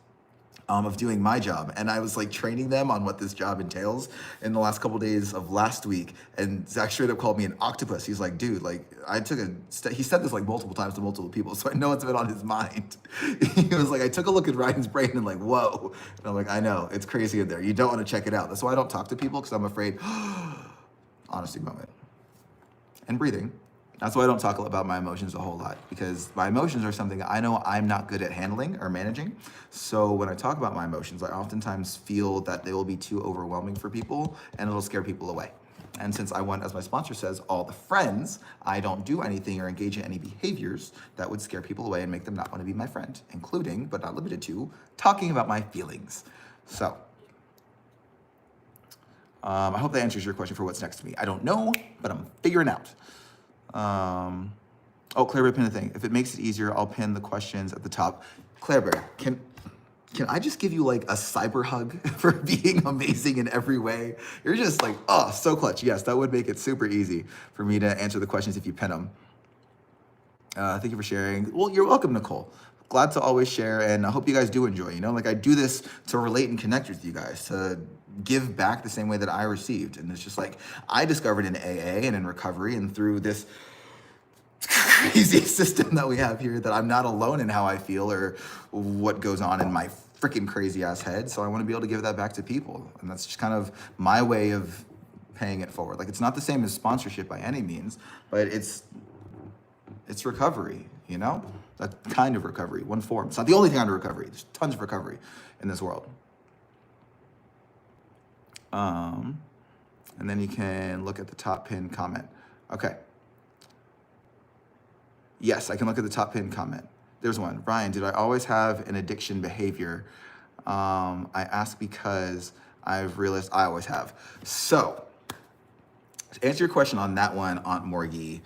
of doing my job. And I was like training them on what this job entails in the last couple of days of last week. And Zach straight up called me an octopus. He's like, dude, like I took he said this like multiple times to multiple people. So I know it's been on his mind. He was like, I took a look at Ryan's brain and like, whoa. And I'm like, I know, it's crazy in there. You don't want to check it out. That's why I don't talk to people because I'm afraid, honesty moment and breathing. That's why I don't talk about my emotions a whole lot because my emotions are something I know I'm not good at handling or managing. So when I talk about my emotions, I oftentimes feel that they will be too overwhelming for people and it'll scare people away. And since I want, as my sponsor says, all the friends, I don't do anything or engage in any behaviors that would scare people away and make them not want to be my friend, including, but not limited to, talking about my feelings. So I hope that answers your question for what's next to me. I don't know, but I'm figuring out. Claire Bear pinned a thing. If it makes it easier, I'll pin the questions at the top. Claire Bear, can I just give you like a cyber hug for being amazing in every way? You're just like, oh, so clutch. Yes, that would make it super easy for me to answer the questions if you pin them. Thank you for sharing. Well, you're welcome, Nicole. Glad to always share, and I hope you guys do enjoy. You know, like I do this to relate and connect with you guys, to give back the same way that I received. And it's just like I discovered in AA and in recovery and through this crazy system that we have here that I'm not alone in how I feel or what goes on in my freaking crazy ass head. So I want to be able to give that back to people. And that's just kind of my way of paying it forward. Like it's not the same as sponsorship by any means, but it's recovery, you know? That kind of recovery, one form. It's not the only kind of recovery. There's tons of recovery in this world. And then you can look at the top pinned comment. Okay. Yes, I can look at the top pinned comment. There's one. Ryan, did I always have an addiction behavior? I ask because I've realized I always have. So, to answer your question on that one, Aunt Morgie,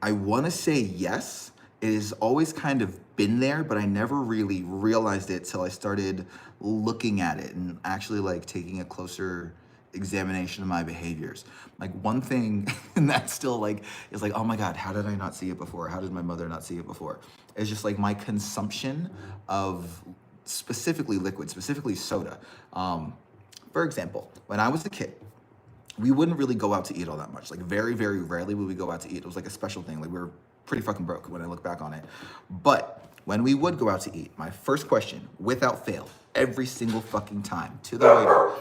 I want to say yes. it has always kind of been there, but I never really realized it till I started looking at it and actually like taking a closer examination of my behaviors. Like one thing that still like is like, oh my God, how did I not see it before? How did my mother not see it before? It's just like my consumption of specifically liquid, specifically soda. For example, when I was a kid, we wouldn't really go out to eat all that much. Like very, very rarely would we go out to eat. It was like a special thing. Like we were pretty fucking broke when I look back on it. But when we would go out to eat, my first question, without fail, every single fucking time to the waiter,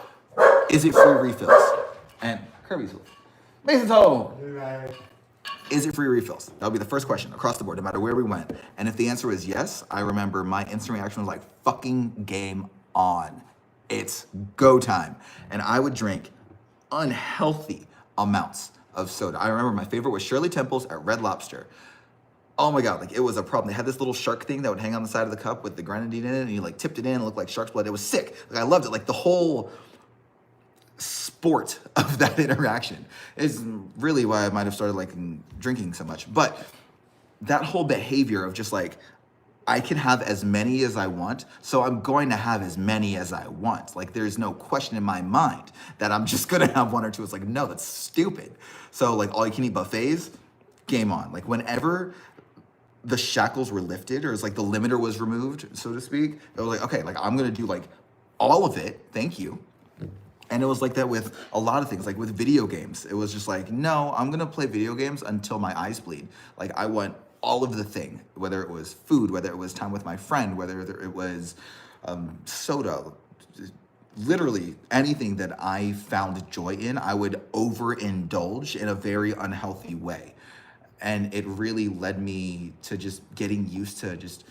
is it free refills? And Kirby's Mason's home. Is it free refills? That would be the first question across the board, no matter where we went. And if the answer was yes, I remember my instant reaction was like, fucking game on. It's go time. And I would drink unhealthy amounts of soda. I remember my favorite was Shirley Temple's at Red Lobster. Oh my God, like it was a problem. They had this little shark thing that would hang on the side of the cup with the grenadine in it, and you like tipped it in, it looked like shark's blood. It was sick. Like I loved it. Like the whole sport of that interaction is really why I might have started like drinking so much. But that whole behavior of just like, I can have as many as I want, so I'm going to have as many as I want. Like there's no question in my mind that I'm just gonna have one or two. It's like, no, that's stupid. So like all you can eat buffets, game on. Like whenever the shackles were lifted or it's like the limiter was removed, so to speak, it was like, okay, like I'm gonna do like all of it, thank you. And it was like that with a lot of things, like with video games. It was just like, no, I'm gonna play video games until my eyes bleed. Like I want all of the thing, whether it was food, whether it was time with my friend, whether it was soda, literally anything that I found joy in, I would overindulge in a very unhealthy way. And it really led me to just getting used to just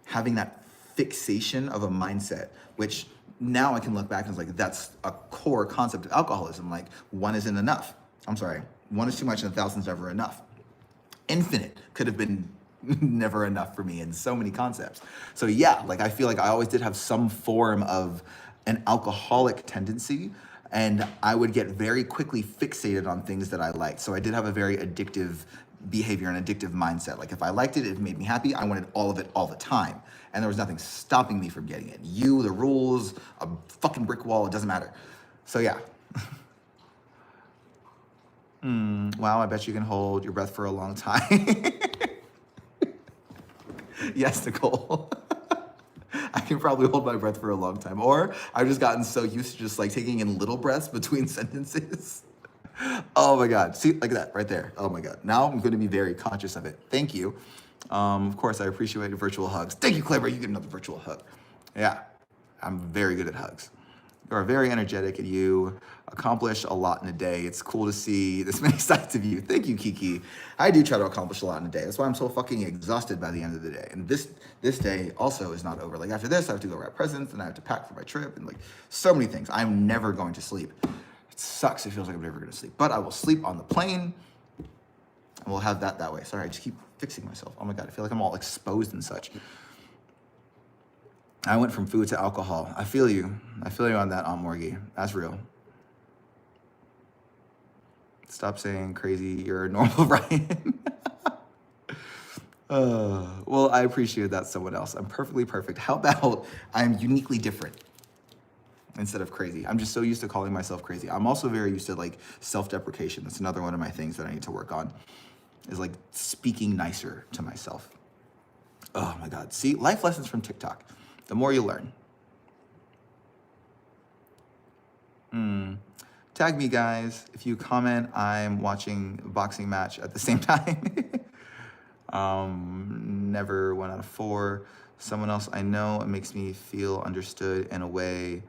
having that fixation of a mindset, which now I can look back and it's like, that's a core concept of alcoholism. Like one isn't enough. I'm sorry, one is too much and 1,000's never enough. Infinite could have been never enough for me in so many concepts. So yeah, like I feel like I always did have some form of an alcoholic tendency, and I would get very quickly fixated on things that I liked. So I did have a very addictive behavior and addictive mindset. Like if I liked it, it made me happy. I wanted all of it all the time. And there was nothing stopping me from getting it. You, the rules, a fucking brick wall, it doesn't matter. So yeah. Wow, I bet you can hold your breath for a long time. Yes, Nicole. I can probably hold my breath for a long time. Or I've just gotten so used to just like taking in little breaths between sentences. Oh my God, see, like that right there. Oh my God, now I'm gonna be very conscious of it. Thank you. Of course, I appreciate your virtual hugs. Thank you, Clever, you get another virtual hug. Yeah, I'm very good at hugs. You are very energetic and you accomplish a lot in a day. It's cool to see this many sides of you. Thank you, Kiki. I do try to accomplish a lot in a day. That's why I'm so fucking exhausted by the end of the day. And this day also is not over. Like after this, I have to go wrap presents and I have to pack for my trip and like so many things. I'm never going to sleep. It sucks. It feels like I'm never gonna sleep, but I will sleep on the plane and we'll have that way. Sorry, I just keep fixing myself. Oh my God, I feel like I'm all exposed and such. I went from food to alcohol. I feel you. I feel you on that, Aunt Morgie. That's real. Stop saying crazy. You're normal, Ryan. Well, I appreciate that someone else. I'm perfectly perfect. How about I'm uniquely different instead of crazy? I'm just so used to calling myself crazy. I'm also very used to like self-deprecation. That's another one of my things that I need to work on, is like speaking nicer to myself. Oh my God. See, life lessons from TikTok. The more you learn. Tag me, guys. If you comment, I'm watching a boxing match at the same time. Never 1 out of 4. Someone else I know, it makes me feel understood in a way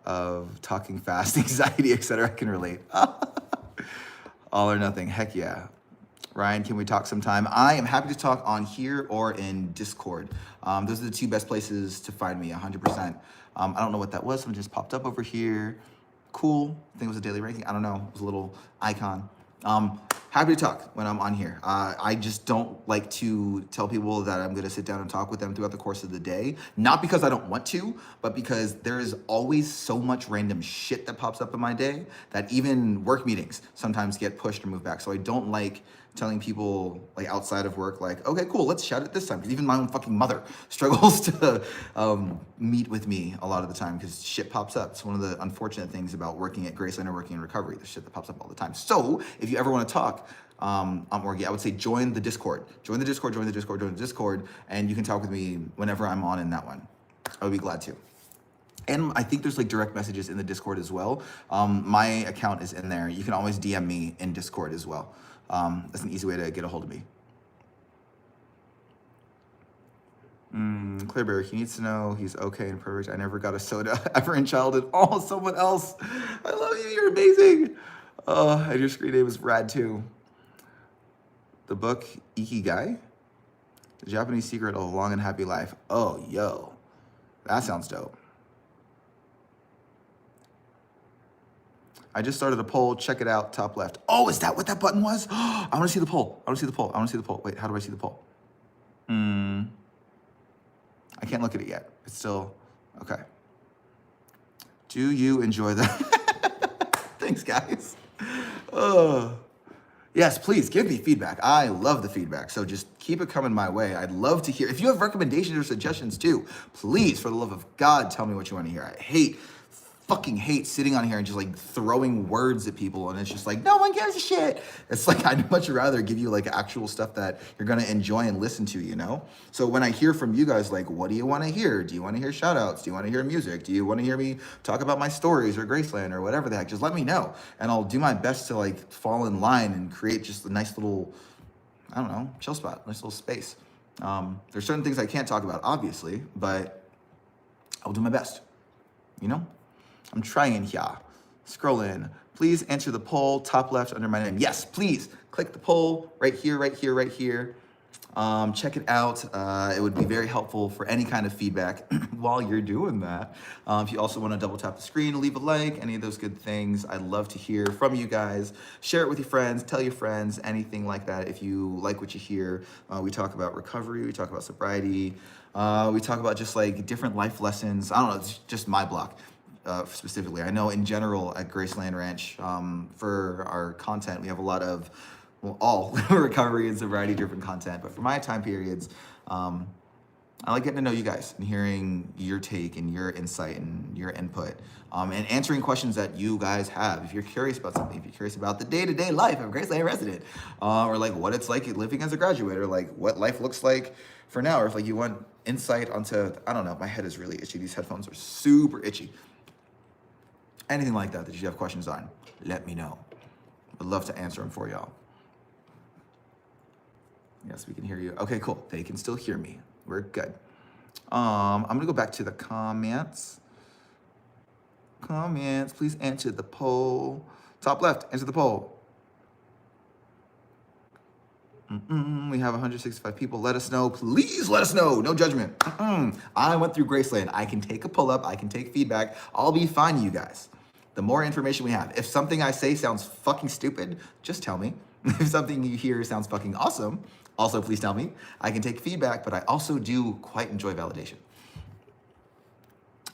of talking fast, anxiety, etc. I can relate. All or nothing. Heck yeah. Ryan, can we talk sometime? I am happy to talk on here or in Discord. Those are the two best places to find me, 100%. I don't know what that was. Someone just popped up over here. Cool. I think it was a daily ranking. I don't know. It was a little icon. Happy to talk when I'm on here. I just don't like to tell people that I'm going to sit down and talk with them throughout the course of the day. Not because I don't want to, but because there is always so much random shit that pops up in my day that even work meetings sometimes get pushed or moved back. So I don't like telling people like outside of work, like, okay, cool, let's shout it this time. Because even my own fucking mother struggles to meet with me a lot of the time because shit pops up. It's one of the unfortunate things about working at Graceland or working in recovery. There's shit that pops up all the time. So if you ever want to talk, Morgie, I would say join the Discord. Join the Discord, and you can talk with me whenever I'm on in that one. I would be glad to. And I think there's like direct messages in the Discord as well. My account is in there. You can always DM me in Discord as well. That's an easy way to get a hold of me. Clearberry, he needs to know he's okay and perfect. I never got a soda ever in childhood. Oh, someone else. I love you. You're amazing. And your screen name is rad too. The book Ikigai, The Japanese Secret of a Long and Happy Life. Oh, yo, that sounds dope. I just started a poll. Check it out, top left. Oh, is that what that button was? I want to see the poll. Wait, how do I see the poll? I can't look at it yet. It's still, okay. Do you enjoy that? Thanks, guys. Yes, please give me feedback. I love the feedback. So just keep it coming my way. I'd love to hear. If you have recommendations or suggestions too, please, for the love of God, tell me what you want to hear. I fucking hate sitting on here and just like throwing words at people and it's just like, no one gives a shit. It's like, I'd much rather give you like actual stuff that you're gonna enjoy and listen to, you know? So when I hear from you guys, like, what do you wanna hear? Do you wanna hear shout outs? Do you wanna hear music? Do you wanna hear me talk about my stories or Graceland or whatever the heck? Just let me know. And I'll do my best to like fall in line and create just a nice little, I don't know, chill spot, nice little space. There's certain things I can't talk about, obviously, but I'll do my best, you know? I'm trying here. Scroll in. Please answer the poll, top left under my name. Yes, please click the poll right here. Check it out. It would be very helpful for any kind of feedback while you're doing that. If you also want to double tap the screen, leave a like, any of those good things. I'd love to hear from you guys. Share it with your friends, tell your friends, anything like that. If you like what you hear, we talk about recovery, we talk about sobriety, we talk about just like different life lessons. I don't know, it's just my block. Specifically, I know in general at Graceland Ranch, for our content, we have a lot of, well, all recovery and sobriety driven content. But for my time periods, I like getting to know you guys and hearing your take and your insight and your input, and answering questions that you guys have. If you're curious about something, if you're curious about the day-to-day life of a Graceland resident, or like what it's like living as a graduate, or like what life looks like for now, or if like you want insight onto, I don't know, my head is really itchy. These headphones are super itchy. Anything like that you have questions on, let me know. I'd love to answer them for y'all. Yes, we can hear you. Okay, cool. They can still hear me. We're good. I'm gonna go back to the comments. Please answer the poll. Top left, answer the poll. We have 165 people. Let us know. Please let us know. No judgment. I went through Graceland. I can take a pull up. I can take feedback. I'll be fine, you guys. The more information we have. If something I say sounds fucking stupid, just tell me. If something you hear sounds fucking awesome, also please tell me. I can take feedback, but I also do quite enjoy validation.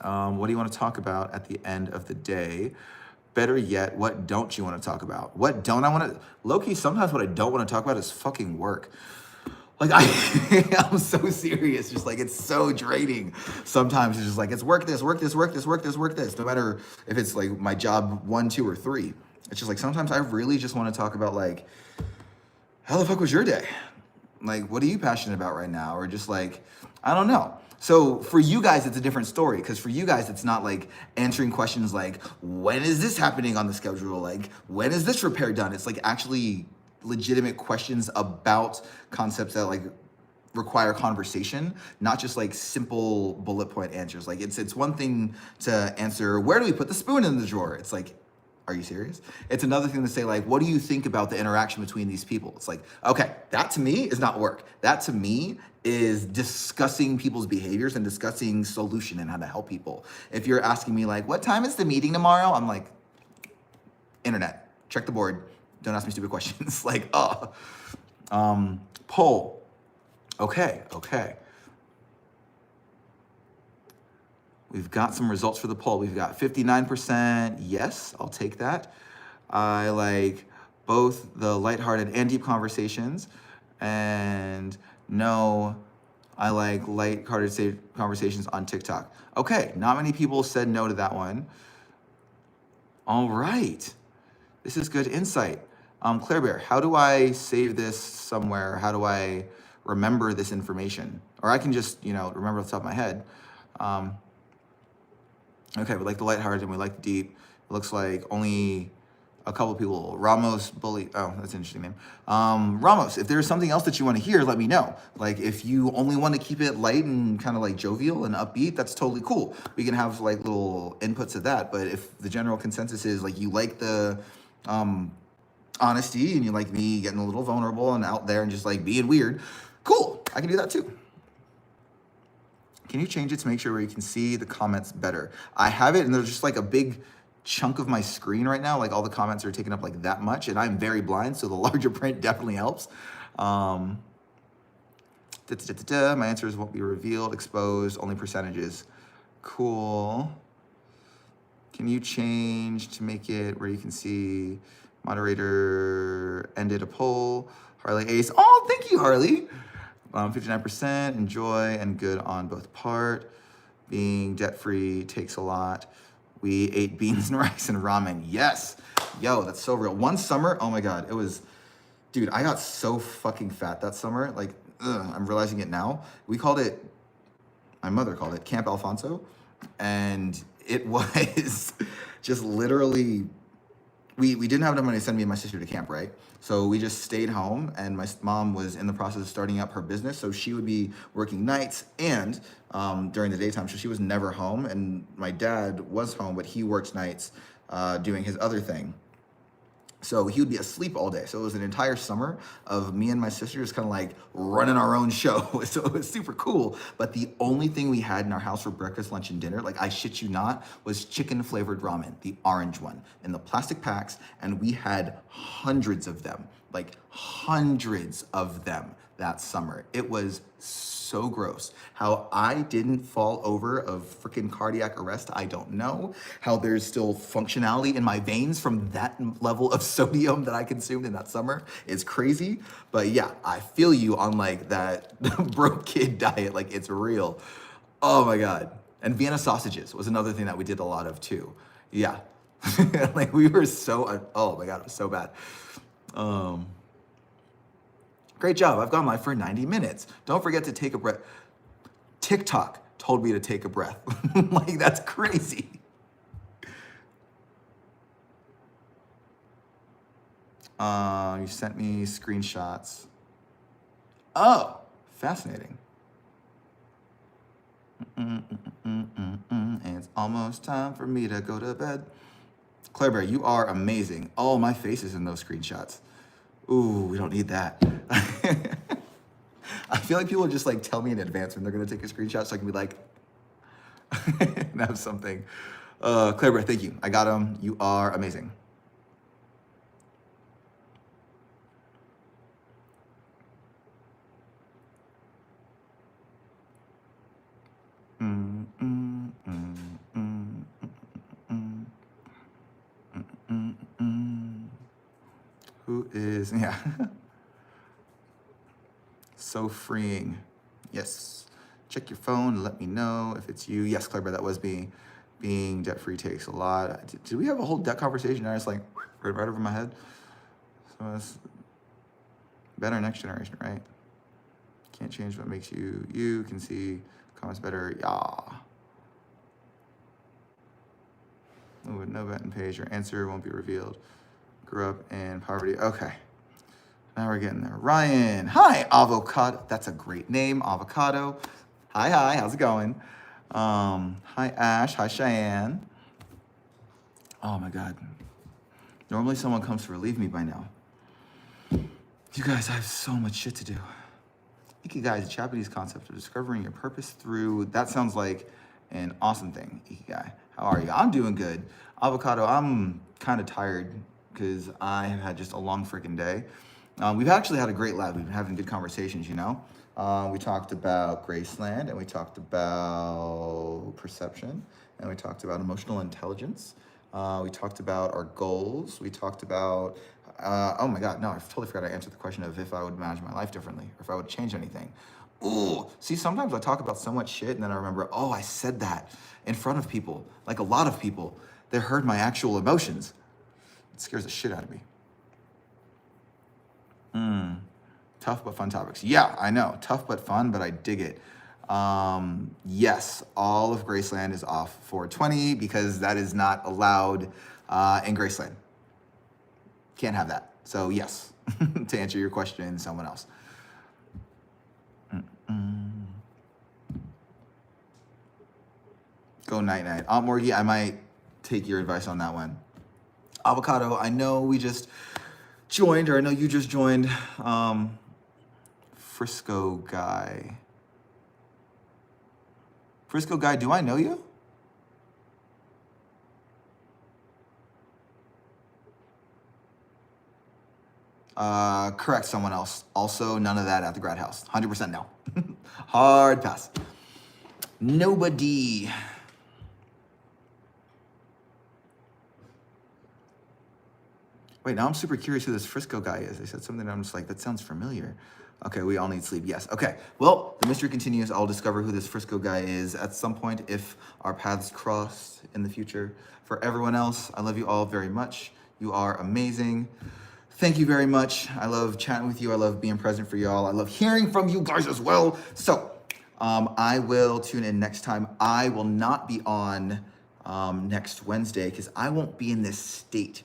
What do you want to talk about at the end of the day? Better yet, what don't you want to talk about? What don't I want to, low-key, sometimes what I don't want to talk about is fucking work. Like I'm so serious, just like it's so draining. Sometimes it's just like, it's work this. No matter if it's like my job 1, 2, or 3. It's just like, sometimes I really just want to talk about like, how the fuck was your day? Like, what are you passionate about right now? Or just like, I don't know. So for you guys, it's a different story, because for you guys, it's not like answering questions like, when is this happening on the schedule? Like, when is this repair done? It's like actually legitimate questions about concepts that like require conversation, not just like simple bullet point answers. Like it's one thing to answer, where do we put the spoon in the drawer? It's like, are you serious? It's another thing to say like, what do you think about the interaction between these people? It's like, okay, that to me is not work. That to me is discussing people's behaviors and discussing solution and how to help people. If you're asking me like, what time is the meeting tomorrow? I'm like, internet, check the board. Don't ask me stupid questions. Like, poll. Okay. We've got some results for the poll. We've got 59% yes, I'll take that. I like both the lighthearted and deep conversations. And no, I like lighthearted conversations on TikTok. Okay, not many people said no to that one. All right, this is good insight. Claire Bear, how do I save this somewhere? How do I remember this information? Or I can just, remember off the top of my head. Okay, we like the lighthearted and we like the deep. It looks like only a couple people. Ramos Bully. Oh, that's an interesting name. Ramos, if there's something else that you want to hear, let me know. Like if you only want to keep it light and kind of like jovial and upbeat, that's totally cool. We can have like little inputs of that. But if the general consensus is like you like the honesty and you like me getting a little vulnerable and out there and just like being weird, cool. I can do that too. Can you change it to make sure where you can see the comments better? I have it and there's just like a big chunk of my screen right now. Like all the comments are taking up like that much and I'm very blind. So the larger print definitely helps. My answers won't be revealed, exposed, only percentages. Cool. Can you change to make it where you can see moderator ended a poll? Harley Ace. Oh, thank you, Harley. 59%, enjoy and good on both part. Being debt-free takes a lot. We ate beans and rice and ramen. Yes. Yo, that's so real. One summer, oh my God, it was, dude, I got so fucking fat that summer. Like, I'm realizing it now. We called it, my mother called it Camp Alfonso. And it was just literally, we didn't have enough money to send me and my sister to camp, right? So we just stayed home and my mom was in the process of starting up her business. So she would be working nights and during the daytime. So she was never home. And my dad was home, but he worked nights doing his other thing. So he would be asleep all day. So it was an entire summer of me and my sister just kind of like running our own show. So it was super cool. But the only thing we had in our house for breakfast, lunch, and dinner, like I shit you not, was chicken flavored ramen, the orange one in the plastic packs. And we had hundreds of them, like hundreds of them that summer. It was so gross. How I didn't fall over of freaking cardiac arrest, I don't know. How there's still functionality in my veins from that level of sodium that I consumed in that summer is crazy. But yeah, I feel you on like that broke kid diet, like it's real. Oh my God. And Vienna sausages was another thing that we did a lot of too. Yeah. Like we were so, oh my God, it was so bad. Great job. I've gone live for 90 minutes. Don't forget to take a breath. TikTok told me to take a breath. Like, that's crazy. You sent me screenshots. Oh, fascinating. And it's almost time for me to go to bed. Claire Bear, you are amazing. Oh, my face is in those screenshots. Ooh, we don't need that. I feel like people just like tell me in advance when they're gonna take a screenshot so I can be like, and have something. Claire Bear, thank you. I got them. You are amazing. Who is, yeah. So freeing. Yes. Check your phone and let me know if it's you. Yes, Claire, that was me. Being debt-free takes a lot. Did we have a whole debt conversation? I was like, right over my head. So it's better next generation, right? Can't change what makes you. You can see comments better. Yeah. No button page. Your answer won't be revealed. Grew up in poverty. Okay. Now we're getting there. Ryan. Hi, Avocado. That's a great name, Avocado. Hi. How's it going? Hi, Ash. Hi, Cheyenne. Oh, my God. Normally someone comes to relieve me by now. You guys, I have so much shit to do. Ikigai is a Japanese concept of discovering your purpose through... That sounds like an awesome thing, Ikigai. How are you? I'm doing good. Avocado, I'm kind of tired because I have had just a long freaking day. We've actually had a great lab. We've been having good conversations, you know? We talked about Graceland, and we talked about perception, and we talked about emotional intelligence. We talked about our goals. We talked about Oh my God, no, I totally forgot I answered the question of if I would manage my life differently or if I would change anything. Ooh, see, sometimes I talk about so much shit and then I remember, oh, I said that in front of people, like a lot of people that heard my actual emotions. It scares the shit out of me. Tough but fun topics. Yeah, I know. Tough but fun, but I dig it. Yes, all of Graceland is off 420 because that is not allowed in Graceland. Can't have that. So yes, to answer your question, someone else. Go night night. Aunt Morgie, I might take your advice on that one. Avocado, I know we just joined, or I know you just joined. Frisco guy. Frisco guy, do I know you? Correct, someone else. Also, none of that at the grad house. 100% no. Hard pass. Nobody. Wait, now I'm super curious who this Frisco guy is. They said something, I'm just like, that sounds familiar. Okay, we all need sleep, yes. Okay, well, the mystery continues. I'll discover who this Frisco guy is at some point if our paths cross in the future. For everyone else, I love you all very much. You are amazing. Thank you very much. I love chatting with you. I love being present for y'all. I love hearing from you guys as well. So I will tune in next time. I will not be on next Wednesday because I won't be in this state.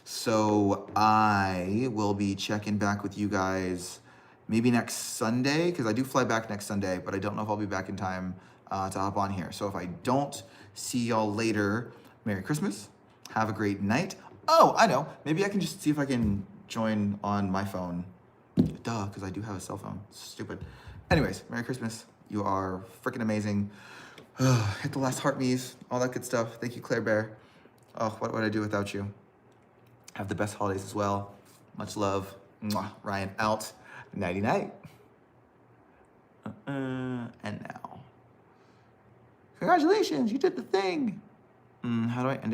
So I will be checking back with you guys maybe next Sunday, because I do fly back next Sunday, but I don't know if I'll be back in time to hop on here. So if I don't see y'all later, Merry Christmas. Have a great night. Oh, I know. Maybe I can just see if I can join on my phone. Duh, because I do have a cell phone. Stupid. Anyways, Merry Christmas. You are freaking amazing. Hit the last heart me's, all that good stuff. Thank you, Claire Bear. Oh, what would I do without you? Have the best holidays as well. Much love. Mwah. Ryan out. Nighty night. And now. Congratulations, you did the thing. How do I end it?